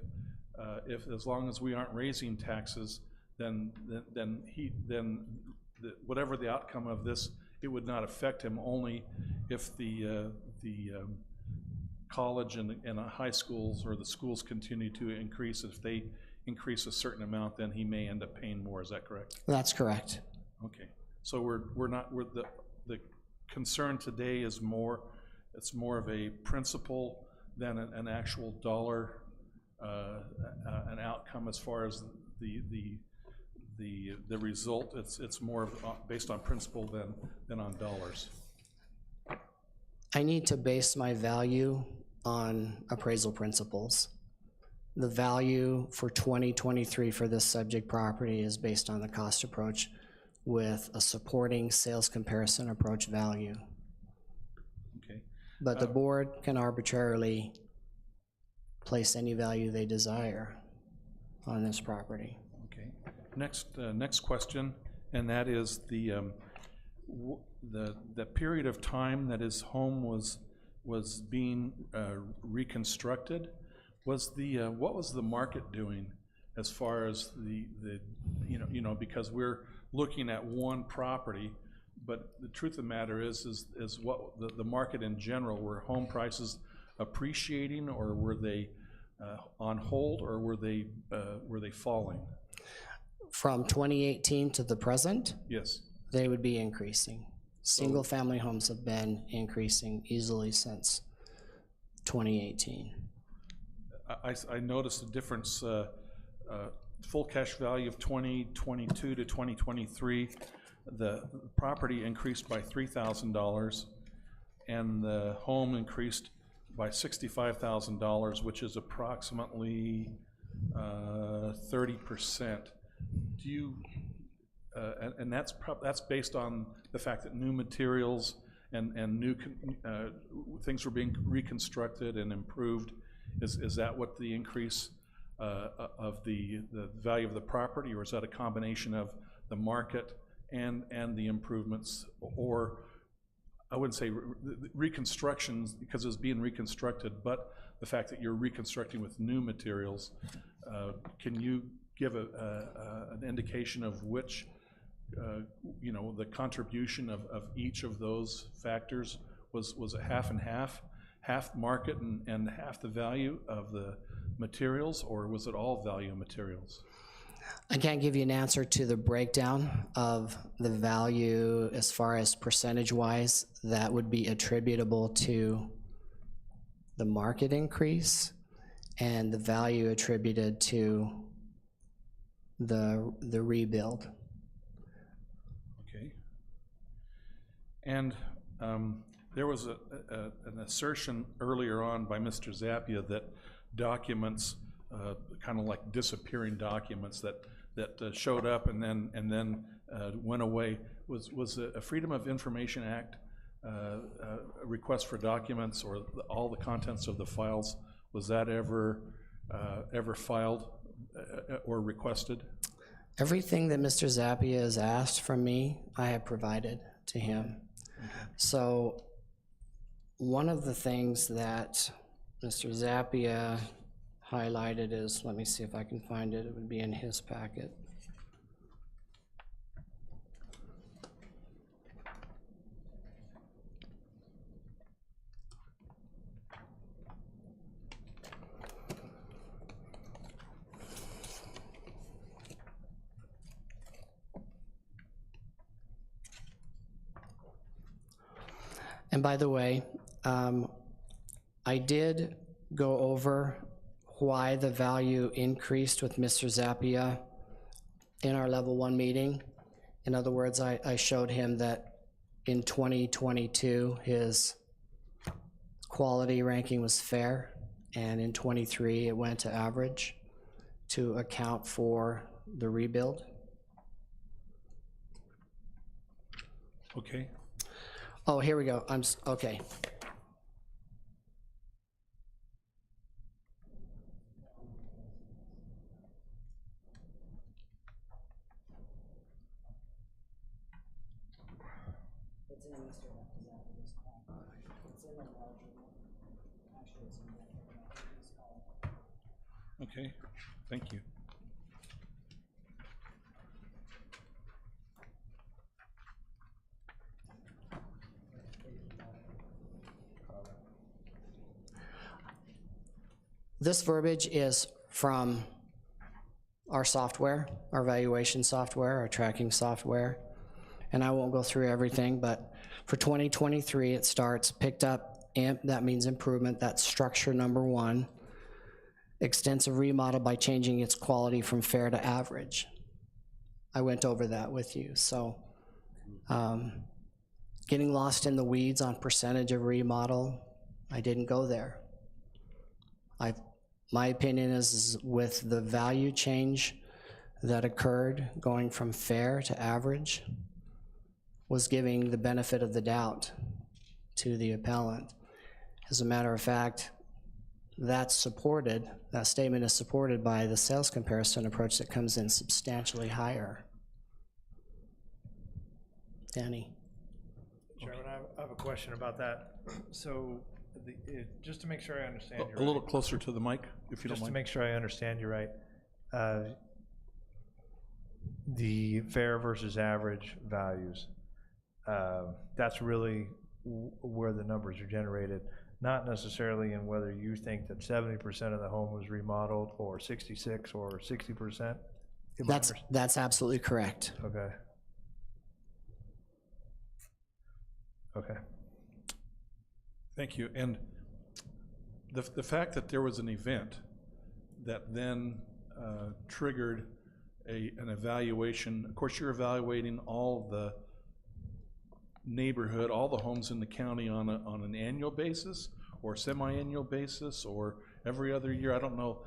as long as we aren't raising taxes, then whatever the outcome of this, it would not affect him, only if the college and high schools or the schools continue to increase. If they increase a certain amount, then he may end up paying more. Is that correct? That's correct. Okay. So the concern today is it's more of a principle than an actual dollar, an outcome as far as the result. It's more based on principle than on dollars. I need to base my value on appraisal principles. The value for 2023 for this subject property is based on the cost approach with a supporting sales comparison approach value. Okay. But the board can arbitrarily place any value they desire on this property. Okay. Next question, and that is the period of time that his home was being reconstructed. What was the market doing as far as the because we're looking at one property, but the truth of the matter is what the market in general, were home prices appreciating, or were they on hold, or were they falling? From 2018 to the present, Yes. they would be increasing. Single-family homes have been increasing easily since 2018. I noticed a difference, full cash value of 2022 to 2023, the property increased by $3,000 and the home increased by $65,000, which is approximately 30%. Do you, and that's based on the fact that new materials and new things were being reconstructed and improved. Is that what the increase of the value of the property, or is that a combination of the market and the improvements? Or I wouldn't say reconstructions because it's being reconstructed, but the fact that you're reconstructing with new materials. Can you give an indication of which, the contribution of each of those factors? Was it half and half market and half the value of the materials, or was it all value materials? I can't give you an answer to the breakdown of the value as far as percentage-wise that would be attributable to the market increase and the value attributed to the rebuild. Okay. And There was an assertion earlier on by Mr. Zappia that documents, kind of like disappearing documents that showed up and then went away. Was a Freedom of Information Act a request for documents or all the contents of the files, was that ever filed or requested? Everything that Mr. Zappia has asked from me, I have provided to him. So one of the things that Mr. Zappia highlighted is, let me see if I can find it, it would be in his packet. And by the way, I did go over why the value increased with Mr. Zappia in our level 1 meeting. In other words, I showed him that in 2022, his quality ranking was fair, and in 23, it went to average to account for the rebuild. Okay. Oh, here we go. Okay. It's in Mr. Zappia's packet. It's in the larger one. Actually, it's in the Okay, thank you. This verbiage is from our software, our valuation software, our tracking software. And I won't go through everything, but for 2023, it starts picked up, that means improvement, that's structure number 1. Extensive remodel by changing its quality from fair to average. I went over that with you. So getting lost in the weeds on percentage of remodel, I didn't go there. My opinion is with the value change that occurred going from fair to average was giving the benefit of the doubt to the appellant. As a matter of fact, that's supported, that statement is supported by the sales comparison approach that comes in substantially higher. Danny? Chairman, I have a question about that. So, just to make sure I understand you A right. little closer to the mic, if you don't Just to mind. make sure I understand you right, the fair versus average values, that's really where the numbers are generated, not necessarily in whether you think that 70% of the home was remodeled or 66 or 60%? That's absolutely correct. Okay. Okay. Thank you. And the fact that there was an event that then triggered an evaluation, of course, you're evaluating all the neighborhood, all the homes in the county on an annual basis or semi-annual basis or every other year. I don't know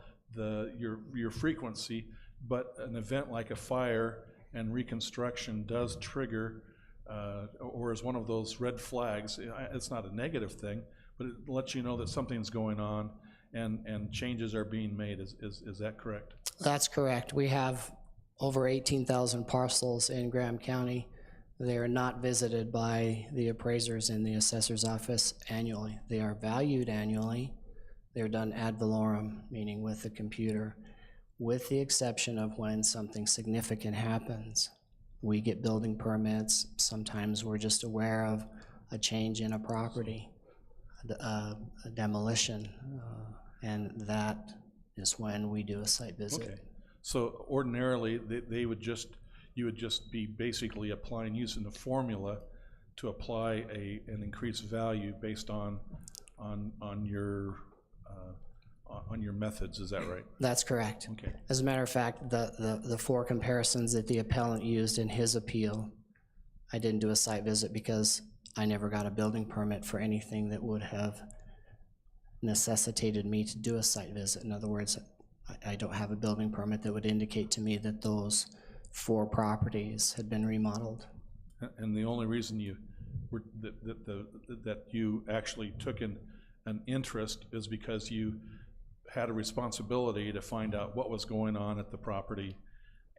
your frequency, but an event like a fire and reconstruction does trigger or is one of those red flags. It's not a negative thing, but it lets you know that something's going on and changes are being made. Is that correct? That's correct. We have over 18,000 parcels in Graham County. They are not visited by the appraisers in the assessor's office annually. They are valued annually. They're done ad valorem, meaning with the computer, with the exception of when something significant happens. We get building permits. Sometimes we're just aware of a change in a property, a demolition, and that is when we do a site visit. Okay. So ordinarily, you would just be basically using the formula to apply an increased value based on your methods. Is that right? That's correct. Okay. As a matter of fact, the 4 comparisons that the appellant used in his appeal, I didn't do a site visit because I never got a building permit for anything that would have necessitated me to do a site visit. In other words, I don't have a building permit that would indicate to me that those 4 properties had been remodeled. And the only reason you were, that you actually took an interest is because you had a responsibility to find out what was going on at the property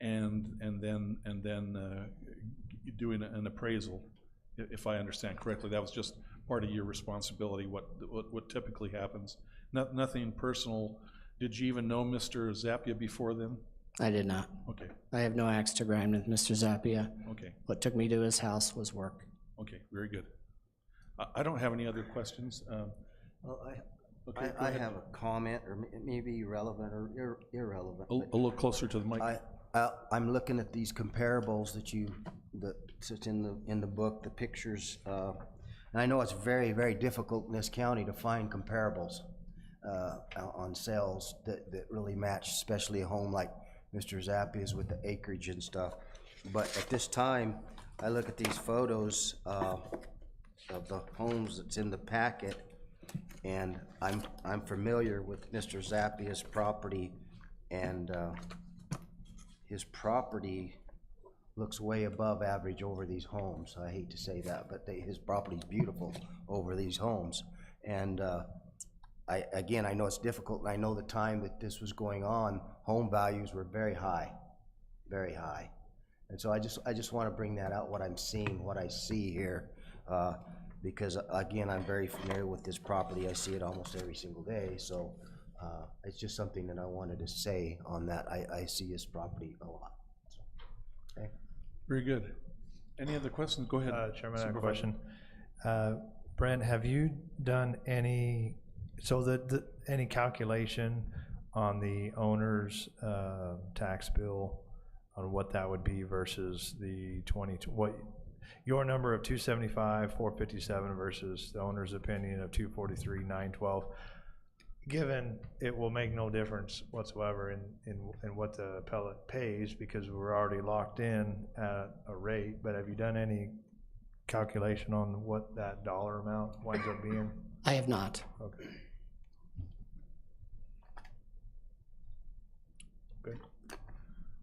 and then doing an appraisal, if I understand correctly. That was just part of your responsibility, what typically happens. Nothing personal. Did you even know Mr. Zappia before then? I did not. Okay, I have no axe to grind with Mr. Zappia. okay, What took me to his house was work. okay, very good. I don't have any other questions. Well, Okay, go I ahead. have a comment, or maybe relevant or irrelevant. A little closer to the mic. I'm looking at these comparables that's in the book, the pictures, and I know it's very, very difficult in this county to find comparables on sales that really match, especially a home like Mr. Zappia's with the acreage and stuff. But at this time, I look at these photos of the homes that's in the packet, and I'm familiar with Mr. Zappia's property, and his property looks way above average over these homes. I hate to say that, but his property's beautiful over these homes. And again, I know it's difficult, and I know the time that this was going on, home values were very high, very high. And so I just want to bring that out, what I'm seeing, what I see here, because again, I'm very familiar with this property. I see it almost every single day, so it's just something that I wanted to say on that. I see this property a lot. So, okay. Very good. Any other questions? Go ahead. Chairman, I have a Supervisor. question. Brent, have you done any, any calculation on the owner's tax bill on what that would be versus the your number of 275, 457 versus the owner's opinion of 243, 912? Given it will make no difference whatsoever in what the appellate pays because we're already locked in at a rate, but have you done any calculation on what that dollar amount winds up being? I have not. Okay. Good.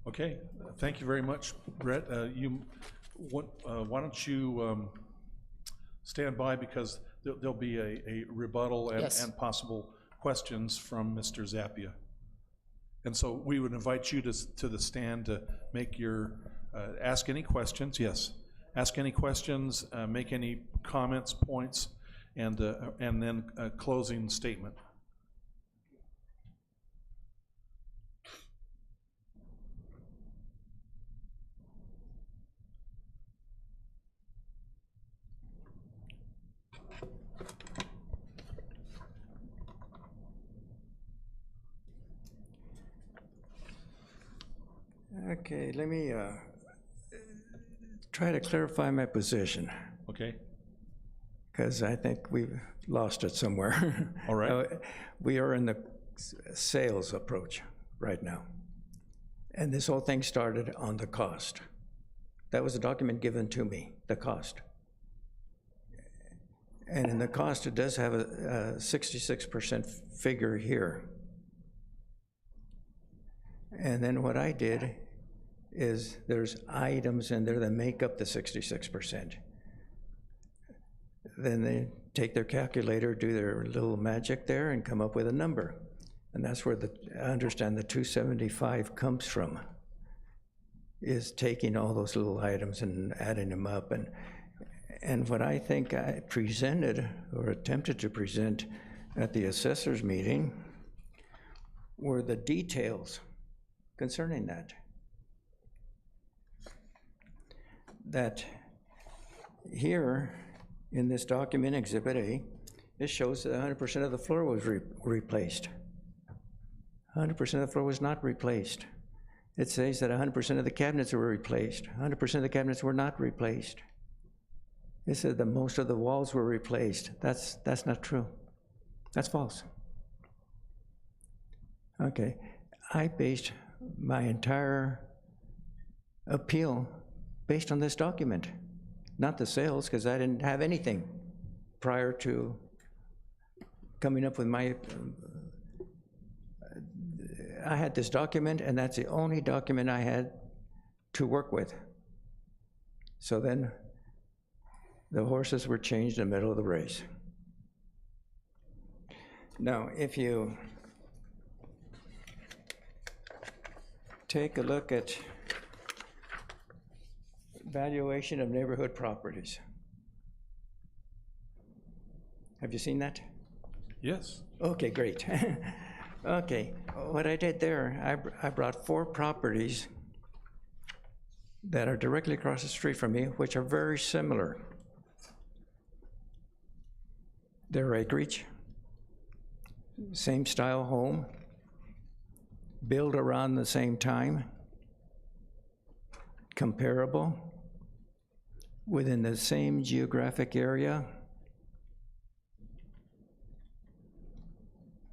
Okay, thank you very much, Brett. Why don't you stand by, because there'll be a rebuttal and, Yes. and possible questions from Mr. Zappia. And so we would invite you to the stand to make your, ask any questions, yes. Ask any questions, make any comments, points, and then a closing statement. Okay, let me try to clarify my position, Okay? because I think we've lost it somewhere. All right. We are in the sales approach right now. And this whole thing started on the cost. That was a document given to me, the cost. And in the cost, it does have a 66% figure here. And then what I did is there's items in there that make up the 66%. Then they take their calculator, do their little magic there, and come up with a number. And that's where I understand the 275 comes from, is taking all those little items and adding them up. And what I think I presented, or attempted to present at the assessors meeting, were the details concerning that. That here in this document, Exhibit A, it shows that 100% of the floor was replaced. 100% of the floor was not replaced. It says that 100% of the cabinets were replaced. 100% of the cabinets were not replaced. It said that most of the walls were replaced. That's not true. That's false. Okay, I based my entire appeal based on this document. not the sales, because I didn't have anything prior to coming up with my, I had this document, and that's the only document I had to work with. So then the horses were changed in the middle of the race. Now, if you take a look at valuation of neighborhood properties. Have you seen that? Yes. Okay, great. Okay, what I did there, I brought 4 properties that are directly across the street from me, which are very similar. Their acreage, same style home, built around the same time, comparable, within the same geographic area,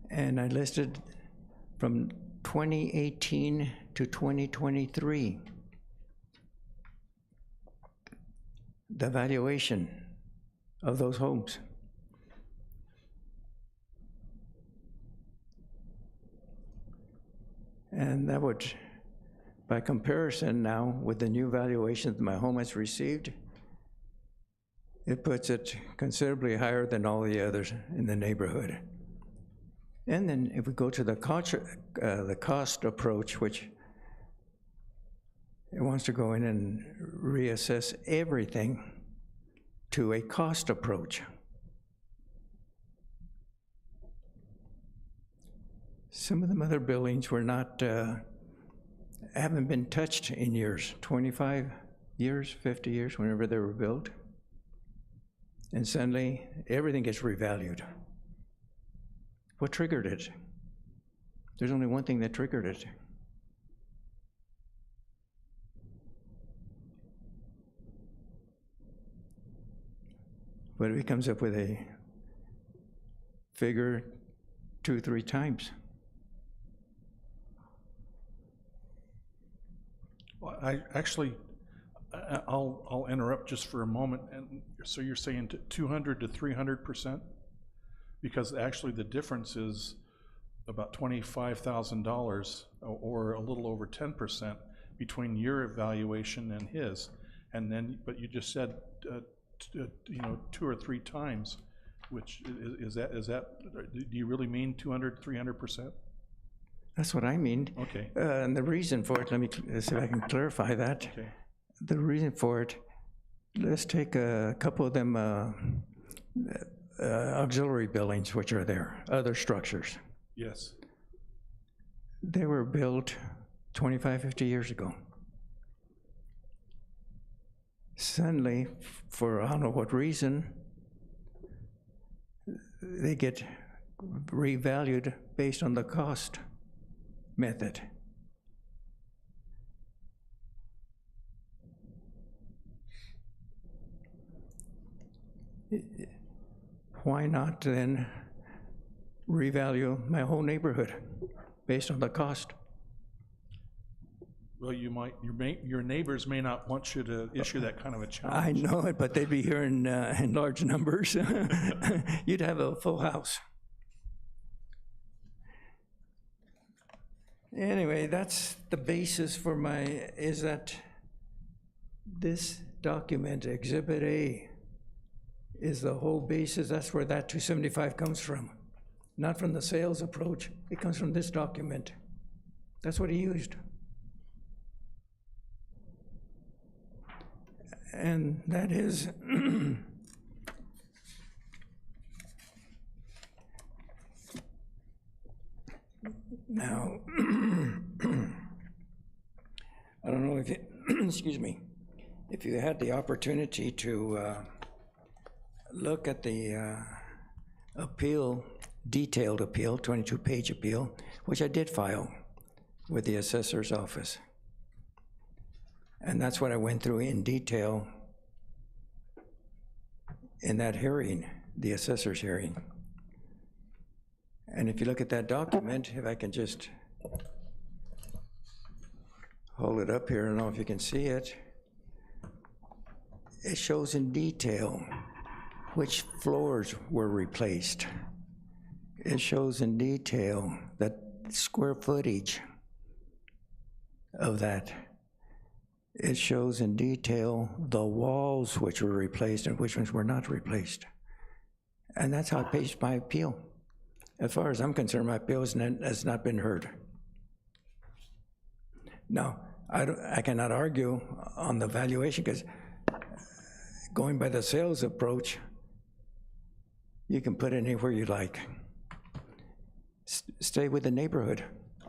and I listed from 2018 to 2023 the valuation of those homes. And that would, by comparison now, with the new valuation that my home has received, it puts it considerably higher than all the others in the neighborhood. And then if we go to the cost approach, which it wants to go in and reassess everything to a cost approach. Some of the other buildings were not, haven't been touched in years, 25 years, 50 years, whenever they were built. And suddenly, everything gets revalued. What triggered it? There's only one thing that triggered it. But it comes up with a figure 2, 3 times. Well, I'll interrupt just for a moment. And so you're saying 200 to 300%? Because actually the difference is about $25,000 or a little over 10% between your evaluation and his. And then, but you just said, 2 or 3 times, which is that, do you really mean 200, 300%? That's what I mean. Okay. And the reason for it, let me see if I can clarify that. Okay. The reason for it, let's take a couple of them auxiliary buildings which are there, other structures. Yes. They were built 25, 50 years ago. Suddenly, for I don't know what reason, they get revalued based on the cost method. Why not then revalue my whole neighborhood based on the cost? Well, your neighbors may not want you to issue that kind of a I challenge. know it, but they'd be here in large numbers. You'd have a full house. Anyway, that's the basis for is that this document, Exhibit A, is the whole basis. That's where that 275 comes from. Not from the sales approach, it comes from this document. That's what he used. And that is now, I don't know if you, excuse me, if you had the opportunity to look at the appeal, detailed appeal, 22-page appeal, which I did file with the assessor's office. And that's what I went through in detail in that hearing, the assessor's hearing. And if you look at that document, if I can just hold it up here, I don't know if you can see it. it shows in detail which floors were replaced. It shows in detail the square footage of that. It shows in detail the walls which were replaced and which ones were not replaced. And that's how I paced my appeal. As far as I'm concerned, my appeal has not been heard. Now, I cannot argue on the valuation, because going by the sales approach, you can put it anywhere you like. Stay with the neighborhood.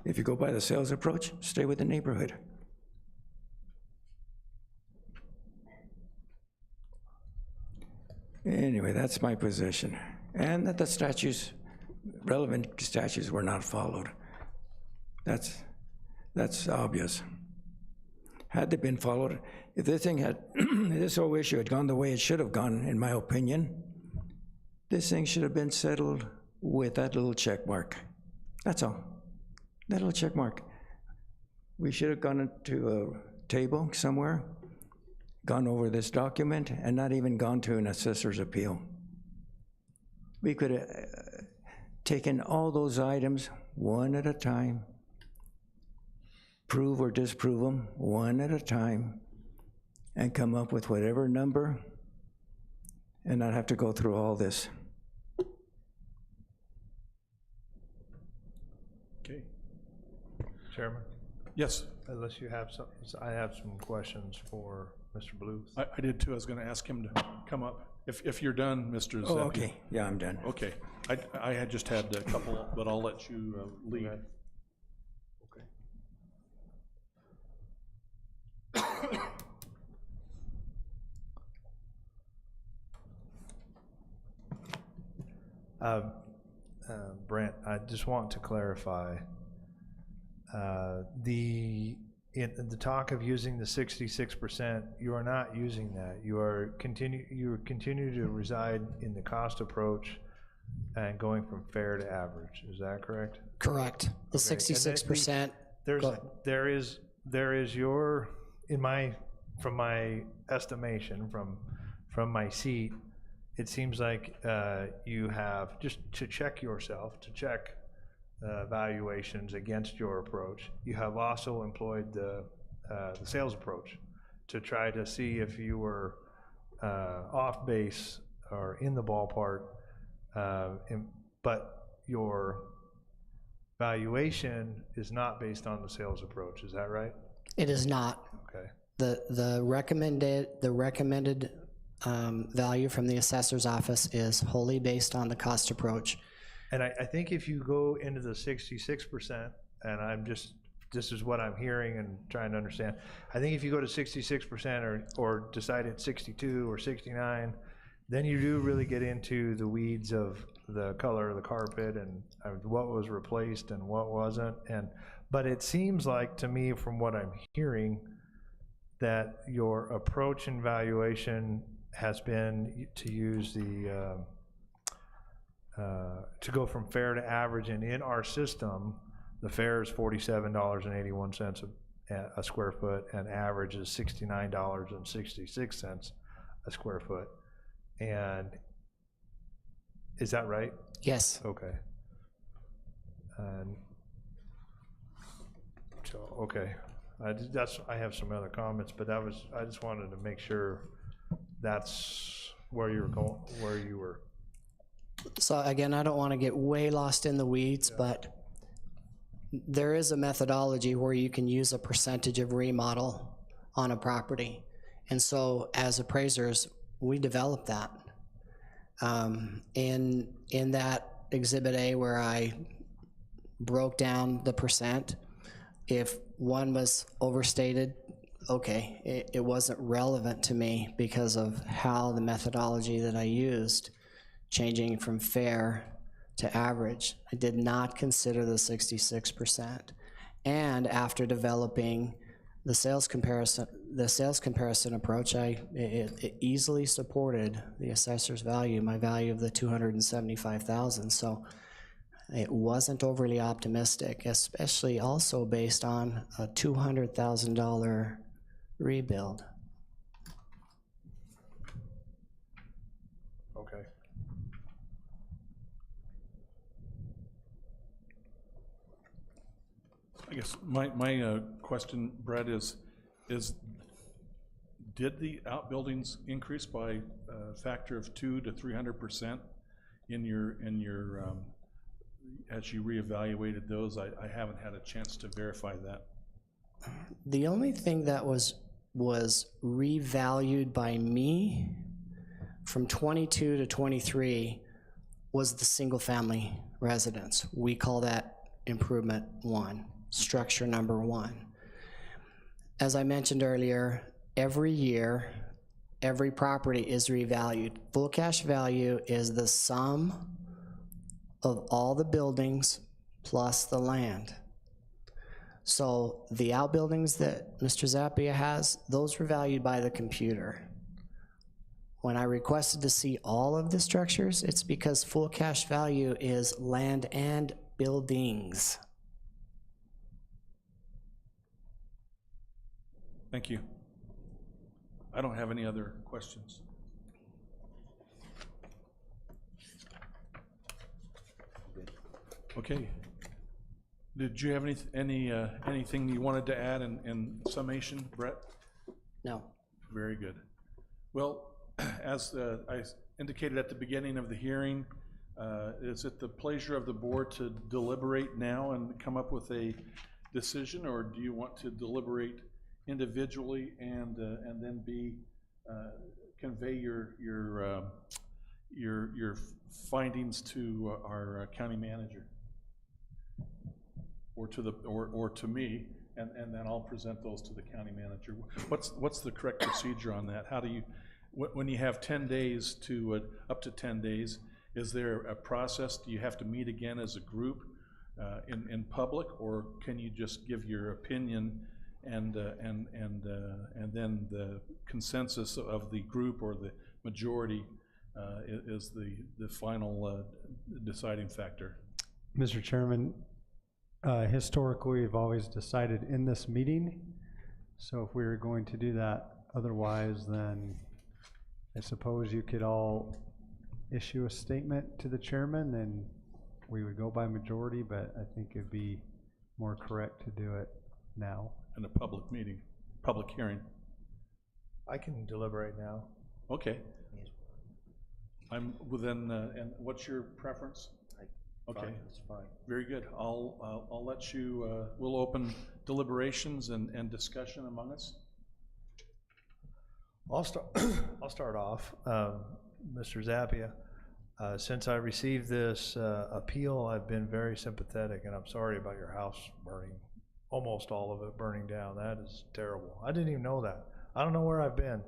If you go by the sales approach, stay with the neighborhood. Anyway, that's my position. And that the statutes, relevant statutes, were not followed. That's obvious. Had they been followed, if this thing had, this whole issue had gone the way it should have gone, in my opinion, this thing should have been settled with that little check mark. That's all. That little check mark. We should have gone to a table somewhere, gone over this document, and not even gone to an assessor's appeal. We could have taken all those items one at a time, prove or disprove them one at a time, and come up with whatever number, and not have to go through all this. Okay. Chairman, Yes, unless you have some, I have some questions for Mr. Bluth. I did too. I was going to ask him to come up. If you're done, Mr. Oh, Zappi. okay, yeah, I'm done. Okay. I had just had a couple, but I'll let you lead. Okay. Brent, I just want to clarify, in the talk of using the 66%, you are not using that. You continue to reside in the cost approach and going from fair to average. Is that correct? Correct. The Okay, and then 66%. There is your, from my estimation, from my seat, it seems like you have, just to check yourself, to check valuations against your approach, you have also employed the sales approach to try to see if you were off base or in the ballpark, but your valuation is not based on the sales approach. Is that right? It is not. Okay. The recommended value from the assessor's office is wholly based on the cost approach. And I think if you go into the 66%, and this is what I'm hearing and trying to understand, I think if you go to 66% or decide at 62 or 69, then you do really get into the weeds of the color of the carpet and what was replaced and what wasn't. But it seems like to me, from what I'm hearing, that your approach and valuation has been to use to go from fair to average, and in our system, the fair is $47.81 a square foot, and average is $69.66 a square foot. And is that right? Yes. Okay. And so, okay, I have some other comments, but I just wanted to make sure that's where you were going, where you were. So again, I don't want to get way lost in the weeds, but there is a methodology where you can use a percentage of remodel on a property. And so as appraisers, we develop that. In that Exhibit A where I broke down the percent, if one was overstated, okay, it wasn't relevant to me because of how the methodology that I used, changing from fair to average. I did not consider the 66%. And after developing the sales comparison approach, it easily supported the assessor's value, my value of the $275,000. So it wasn't overly optimistic, especially also based on a $200,000 rebuild. I guess my question, Brett, is did the outbuildings increase by a factor of 200 to 300% in your as you reevaluated those? I haven't had a chance to verify that. The only thing that was revalued by me from 22 to 23 was the single-family residence. We call that improvement 1, structure number 1. As I mentioned earlier, every year, every property is revalued. Full cash value is the sum of all the buildings plus the land. So the outbuildings that Mr. Zappia has, those were valued by the computer. When I requested to see all of the structures, it's because full cash value is land and buildings. Thank you. I don't have any other questions. Okay. Did you have anything you wanted to add in summation, Brett? No. Very good. Well, as I indicated at the beginning of the hearing, is it the pleasure of the board to deliberate now and come up with a decision, or do you want to deliberate individually and then convey your findings to our county manager, or to me, and then I'll present those to the county manager? What's the correct procedure on that? How do you, when you have 10 days to up to 10 days, is there a process? Do you have to meet again as a group in public, or can you just give your opinion and then the consensus of the group or the majority is the final deciding factor? Mr. Chairman, historically, we've always decided in this meeting. So if we were going to do that otherwise, then I suppose you could all issue a statement to the chairman and we would go by majority, but I think it'd be more correct to do it now. In a public meeting, public hearing. I can deliberate now. Okay. I'm within, and what's your preference? Okay, That's fine. very good. I'll let you, we'll open deliberations and discussion among us. I'll start off, Mr. Zappia. Since I received this appeal, I've been very sympathetic, and I'm sorry about your house burning, almost all of it burning down. That is terrible. I didn't even know that. I don't know where I've been,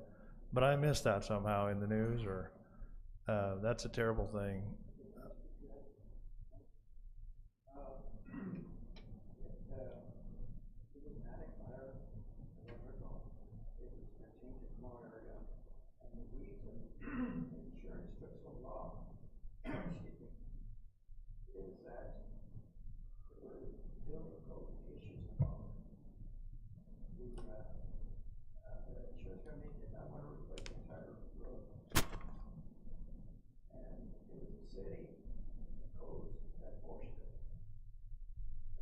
but I missed that somehow in the news, or that's a terrible thing.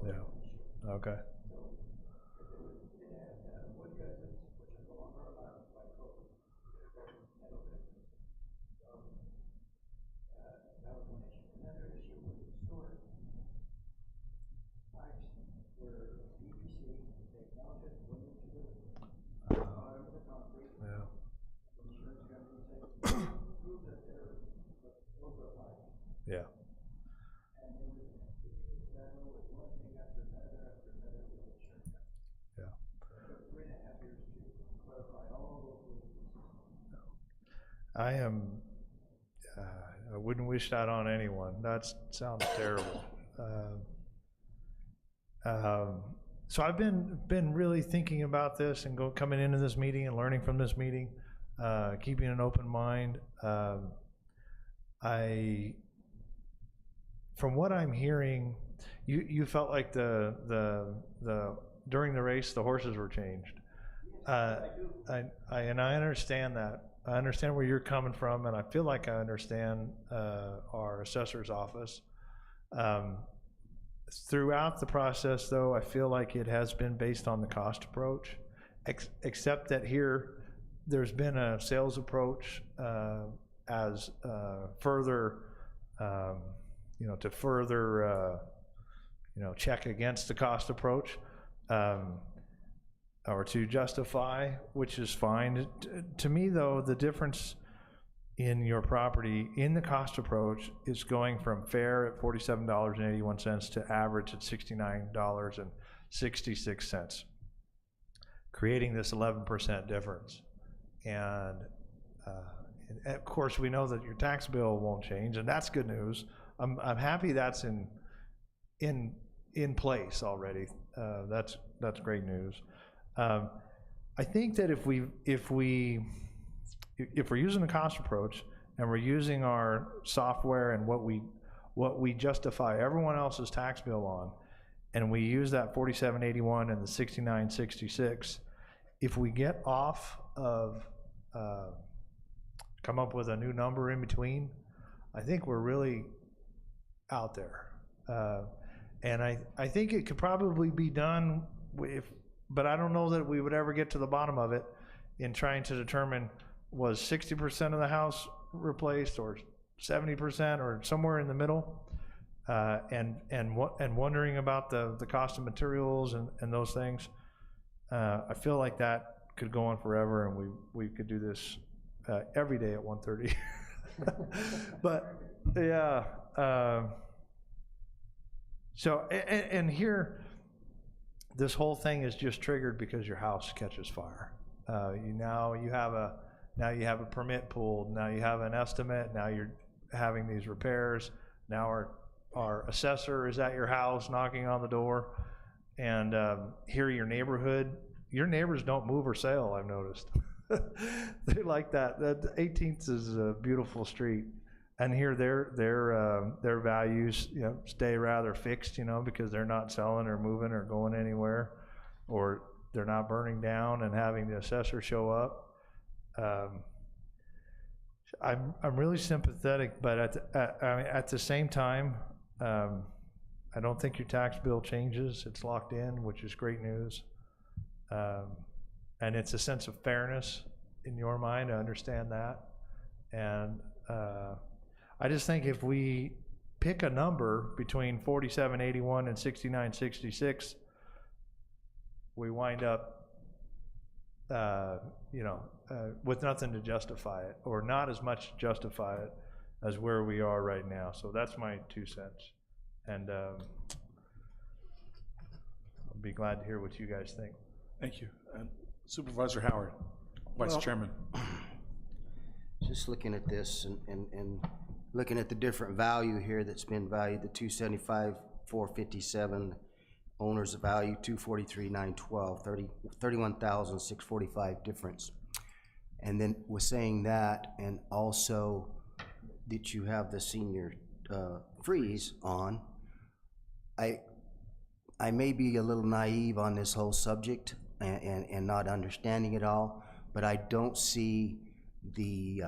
Yeah, okay. Yeah. Yeah. I am, I wouldn't wish that on anyone. That sounds terrible. So I've been really thinking about this and coming into this meeting and learning from this meeting, keeping an open mind. From what I'm hearing, you felt like during the race the horses were changed. And I understand that. I understand where you're coming from, and I feel like I understand our assessor's office. throughout the process, though, I feel like it has been based on the cost approach, except that here, there's been a sales approach as further, to further, check against the cost approach, or to justify, which is fine. To me, though, the difference in your property in the cost approach is going from fair at $47.81 to average at $69.66, creating this 11% difference. And of course, we know that your tax bill won't change, and that's good news. I'm happy that's in place already. That's great news. I think that if we're using the cost approach and we're using our software and what we justify everyone else's tax bill on, and we use that 4781 and the 6966, if we get off of come up with a new number in between, I think we're really out there. And I think it could probably be done but I don't know that we would ever get to the bottom of it in trying to determine, was 60% of the house replaced or 70% or somewhere in the middle, and wondering about the cost of materials and those things. I feel like that could go on forever, and we could do this every day at 1:30. But yeah, so and here, this whole thing is just triggered because your house catches fire. Now you have a permit pulled. Now you have an estimate. Now you're having these repairs. Now our assessor is at your house knocking on the door, and here your neighbors don't move or sell. I've noticed. They like that. That 18th is a beautiful street, and here their values stay rather fixed, because they're not selling or moving or going anywhere, or they're not burning down and having the assessor show up. I'm really sympathetic, but at the same time, I don't think your tax bill changes. It's locked in, which is great news. And it's a sense of fairness in your mind. I understand that. And I just think if we pick a number between 4781 and 6966, we wind up, with nothing to justify it, or not as much to justify it as where we are right now. So that's my 2 cents. And I'll be glad to hear what you guys think. Thank you. Supervisor Howard, Vice Chairman. Just looking at this and looking at the different value here that's been valued, the 275, 457, owner's value 243,912, 31,645 difference. And then was saying that, and also that you have the senior freeze on. I may be a little naive on this whole subject and not understanding it all, but I don't see the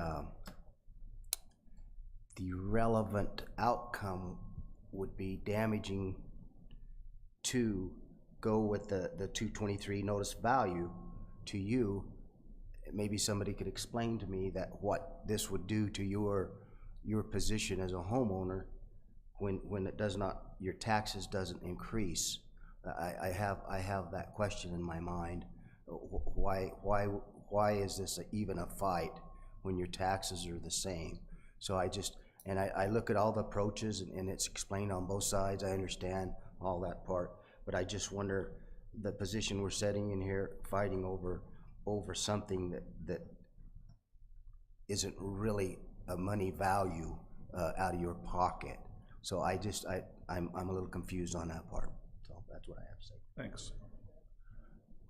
relevant outcome would be damaging to go with the 223 notice value to you. Maybe somebody could explain to me that what this would do to your position as a homeowner when it does not, your taxes doesn't increase. I have that question in my mind. Why is this even a fight when your taxes are the same? So I look at all the approaches and it's explained on both sides. I understand all that part, but I just wonder the position we're setting in here, fighting over something that isn't really a money value out of your pocket. So I'm a little confused on that part. So that's what I have to say. Thanks.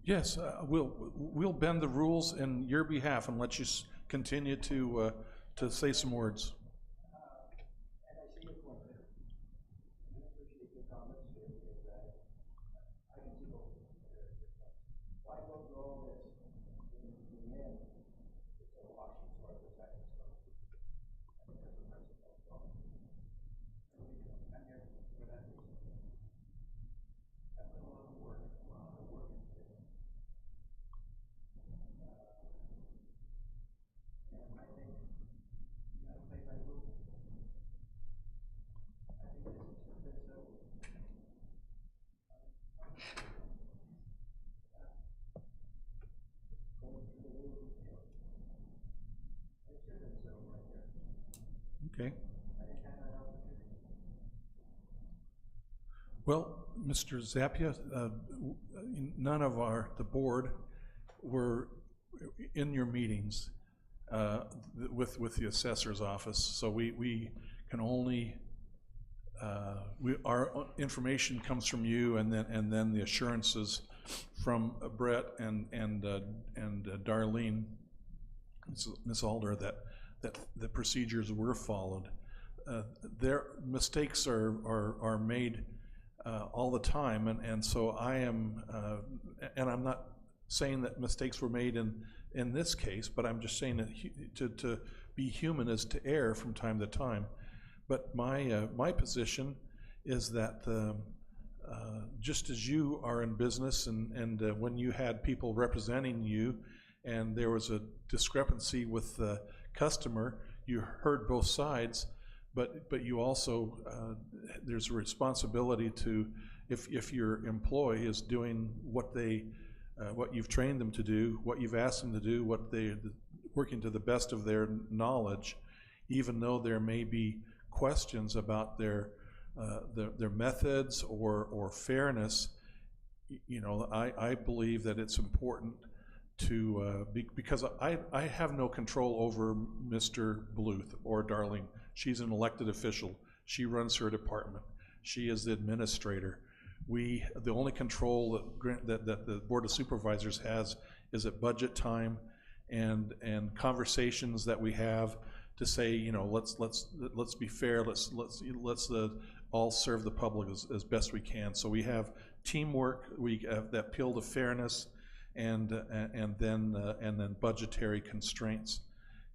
Yes, we'll bend the rules in your behalf and let you continue to say some words. Okay? Well, Mr. Zappia, none of the board were in your meetings with the assessor's office, so we can only, our information comes from you, and then the assurances from Brett and Darlene, Ms. Alder, that the procedures were followed. Their mistakes are made all the time, and so I am, and I'm not saying that mistakes were made in this case, but I'm just saying that to be human is to err from time to time. But my position is that just as you are in business, and when you had people representing you, and there was a discrepancy with the customer, you heard both sides. But you also, there's a responsibility to, if your employee is doing what you've trained them to do, what you've asked them to do, working to the best of their knowledge, even though there may be questions about their methods or fairness, I believe that it's important to, because I have no control over Mr. Bluth or Darlene. She's an elected official. She runs her department. She is the administrator. The only control that the Board of Supervisors has is at budget time and conversations that we have to say, let's be fair. Let's all serve the public as best we can. So we have teamwork. We have that appeal to fairness, and then budgetary constraints.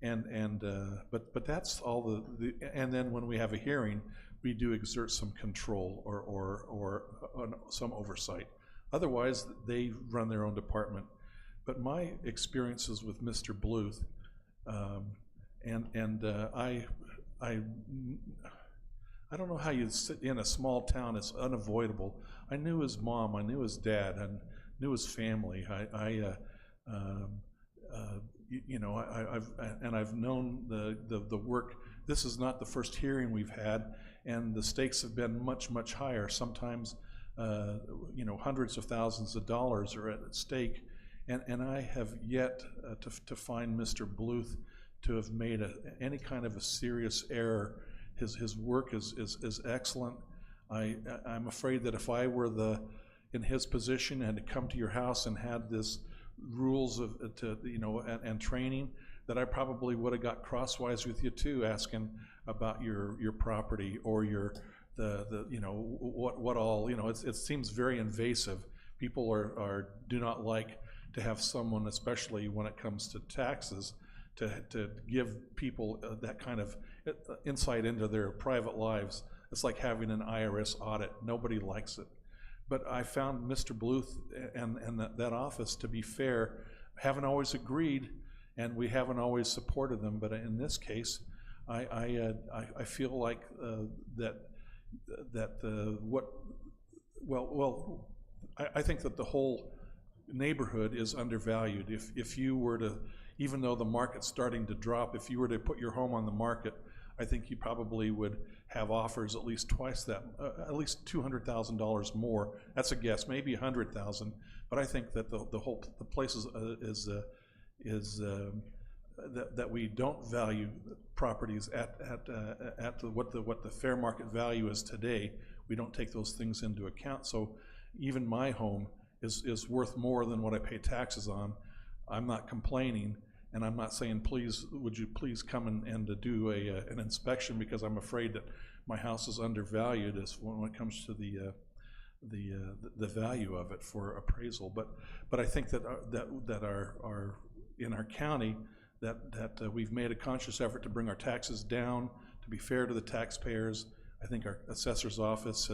But that's all and then when we have a hearing, we do exert some control or some oversight. Otherwise, they run their own department. But my experiences with Mr. Bluth, I don't know how you sit in a small town. It's unavoidable. I knew his mom. I knew his dad. I knew his family. I've known the work. This is not the first hearing we've had, and the stakes have been much, much higher. Sometimes, hundreds of thousands of dollars are at stake, and I have yet to find Mr. Bluth to have made any kind of a serious error. His work is excellent. I'm afraid that if I were in his position and to come to your house and had this rules and training, that I probably would have got crosswise with you too, asking about your property or what all, it seems very invasive. People do not like to have someone, especially when it comes to taxes, to give people that kind of insight into their private lives. It's like having an IRS audit. Nobody likes it. But I found Mr. Bluth and that office, to be fair, haven't always agreed, and we haven't always supported them. But in this case, I feel like I think that the whole neighborhood is undervalued. If you were to, even though the market's starting to drop, if you were to put your home on the market, I think you probably would have offers at least twice that, at least $200,000 more. That's a guess, maybe $100,000. But I think that the place is that we don't value properties at what the fair market value is today. We don't take those things into account. So even my home is worth more than what I pay taxes on. I'm not complaining. And I'm not saying, would you please come and do an inspection, because I'm afraid that my house is undervalued when it comes to the value of it for appraisal. But I think that our in our county that we've made a conscious effort to bring our taxes down, to be fair to the taxpayers. I think our assessor's office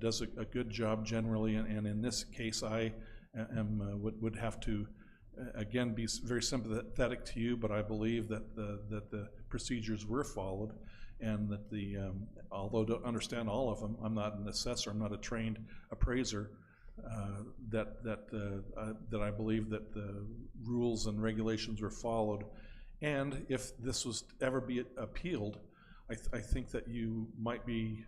does a good job generally, and in this case, I would have to. Again, be very sympathetic to you, but I believe that the procedures were followed, and that although I don't understand all of them, I'm not an assessor, I'm not a trained appraiser, that I believe that the rules and regulations were followed, And if this was to ever be appealed, I think that you might be,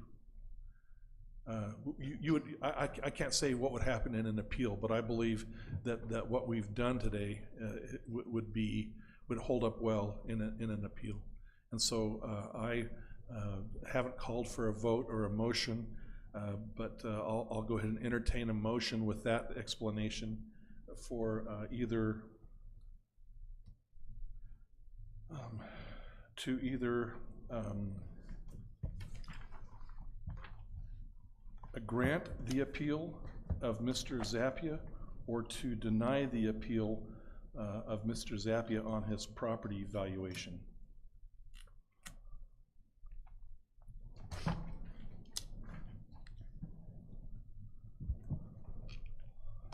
you would, I can't say what would happen in an appeal, but I believe that what we've done today would hold up well in an appeal. And so I haven't called for a vote or a motion, but I'll go ahead and entertain a motion with that explanation for either grant the appeal of Mr. Zappia or to deny the appeal of Mr. Zappia on his property valuation.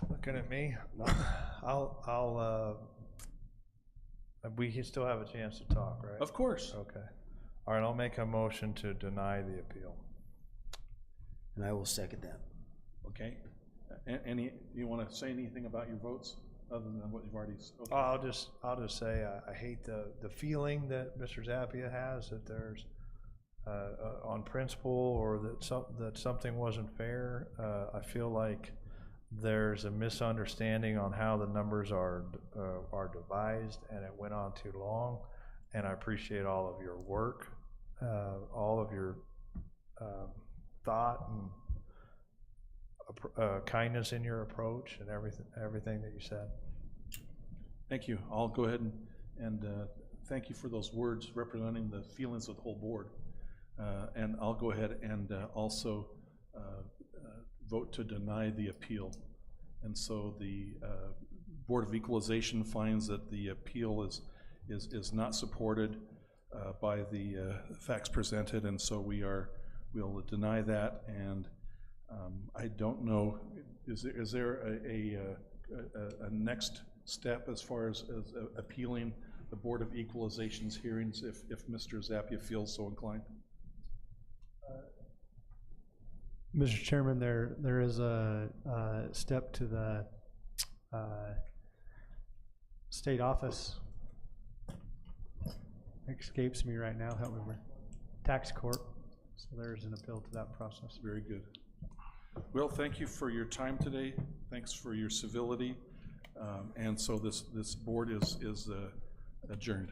Looking at me, we can still have a chance to talk, right? Of course. Okay. All right, I'll make a motion to deny the appeal. And I will second that. Okay. You want to say anything about your votes other than what you've already? Okay. I'll just say I hate the feeling that Mr. Zappia has that there's on principle or that something wasn't fair. I feel like there's a misunderstanding on how the numbers are devised, and it went on too long. And I appreciate all of your work, all of your thought and kindness in your approach and everything that you said. Thank you. I'll go ahead and thank you for those words representing the feelings of the whole board. And I'll go ahead and also vote to deny the appeal. And so the Board of Equalization finds that the appeal is not supported by the facts presented, and so we'll deny that. And I don't know, is there a next step as far as appealing the Board of Equalization's hearings if Mr. Zappia feels so inclined? Mr. Chairman, there is a step to the state office. Escapes me right now, help me with tax court. So there's an appeal to that process. Very good. Well, thank you for your time today. Thanks for your civility. And so this board is adjourned.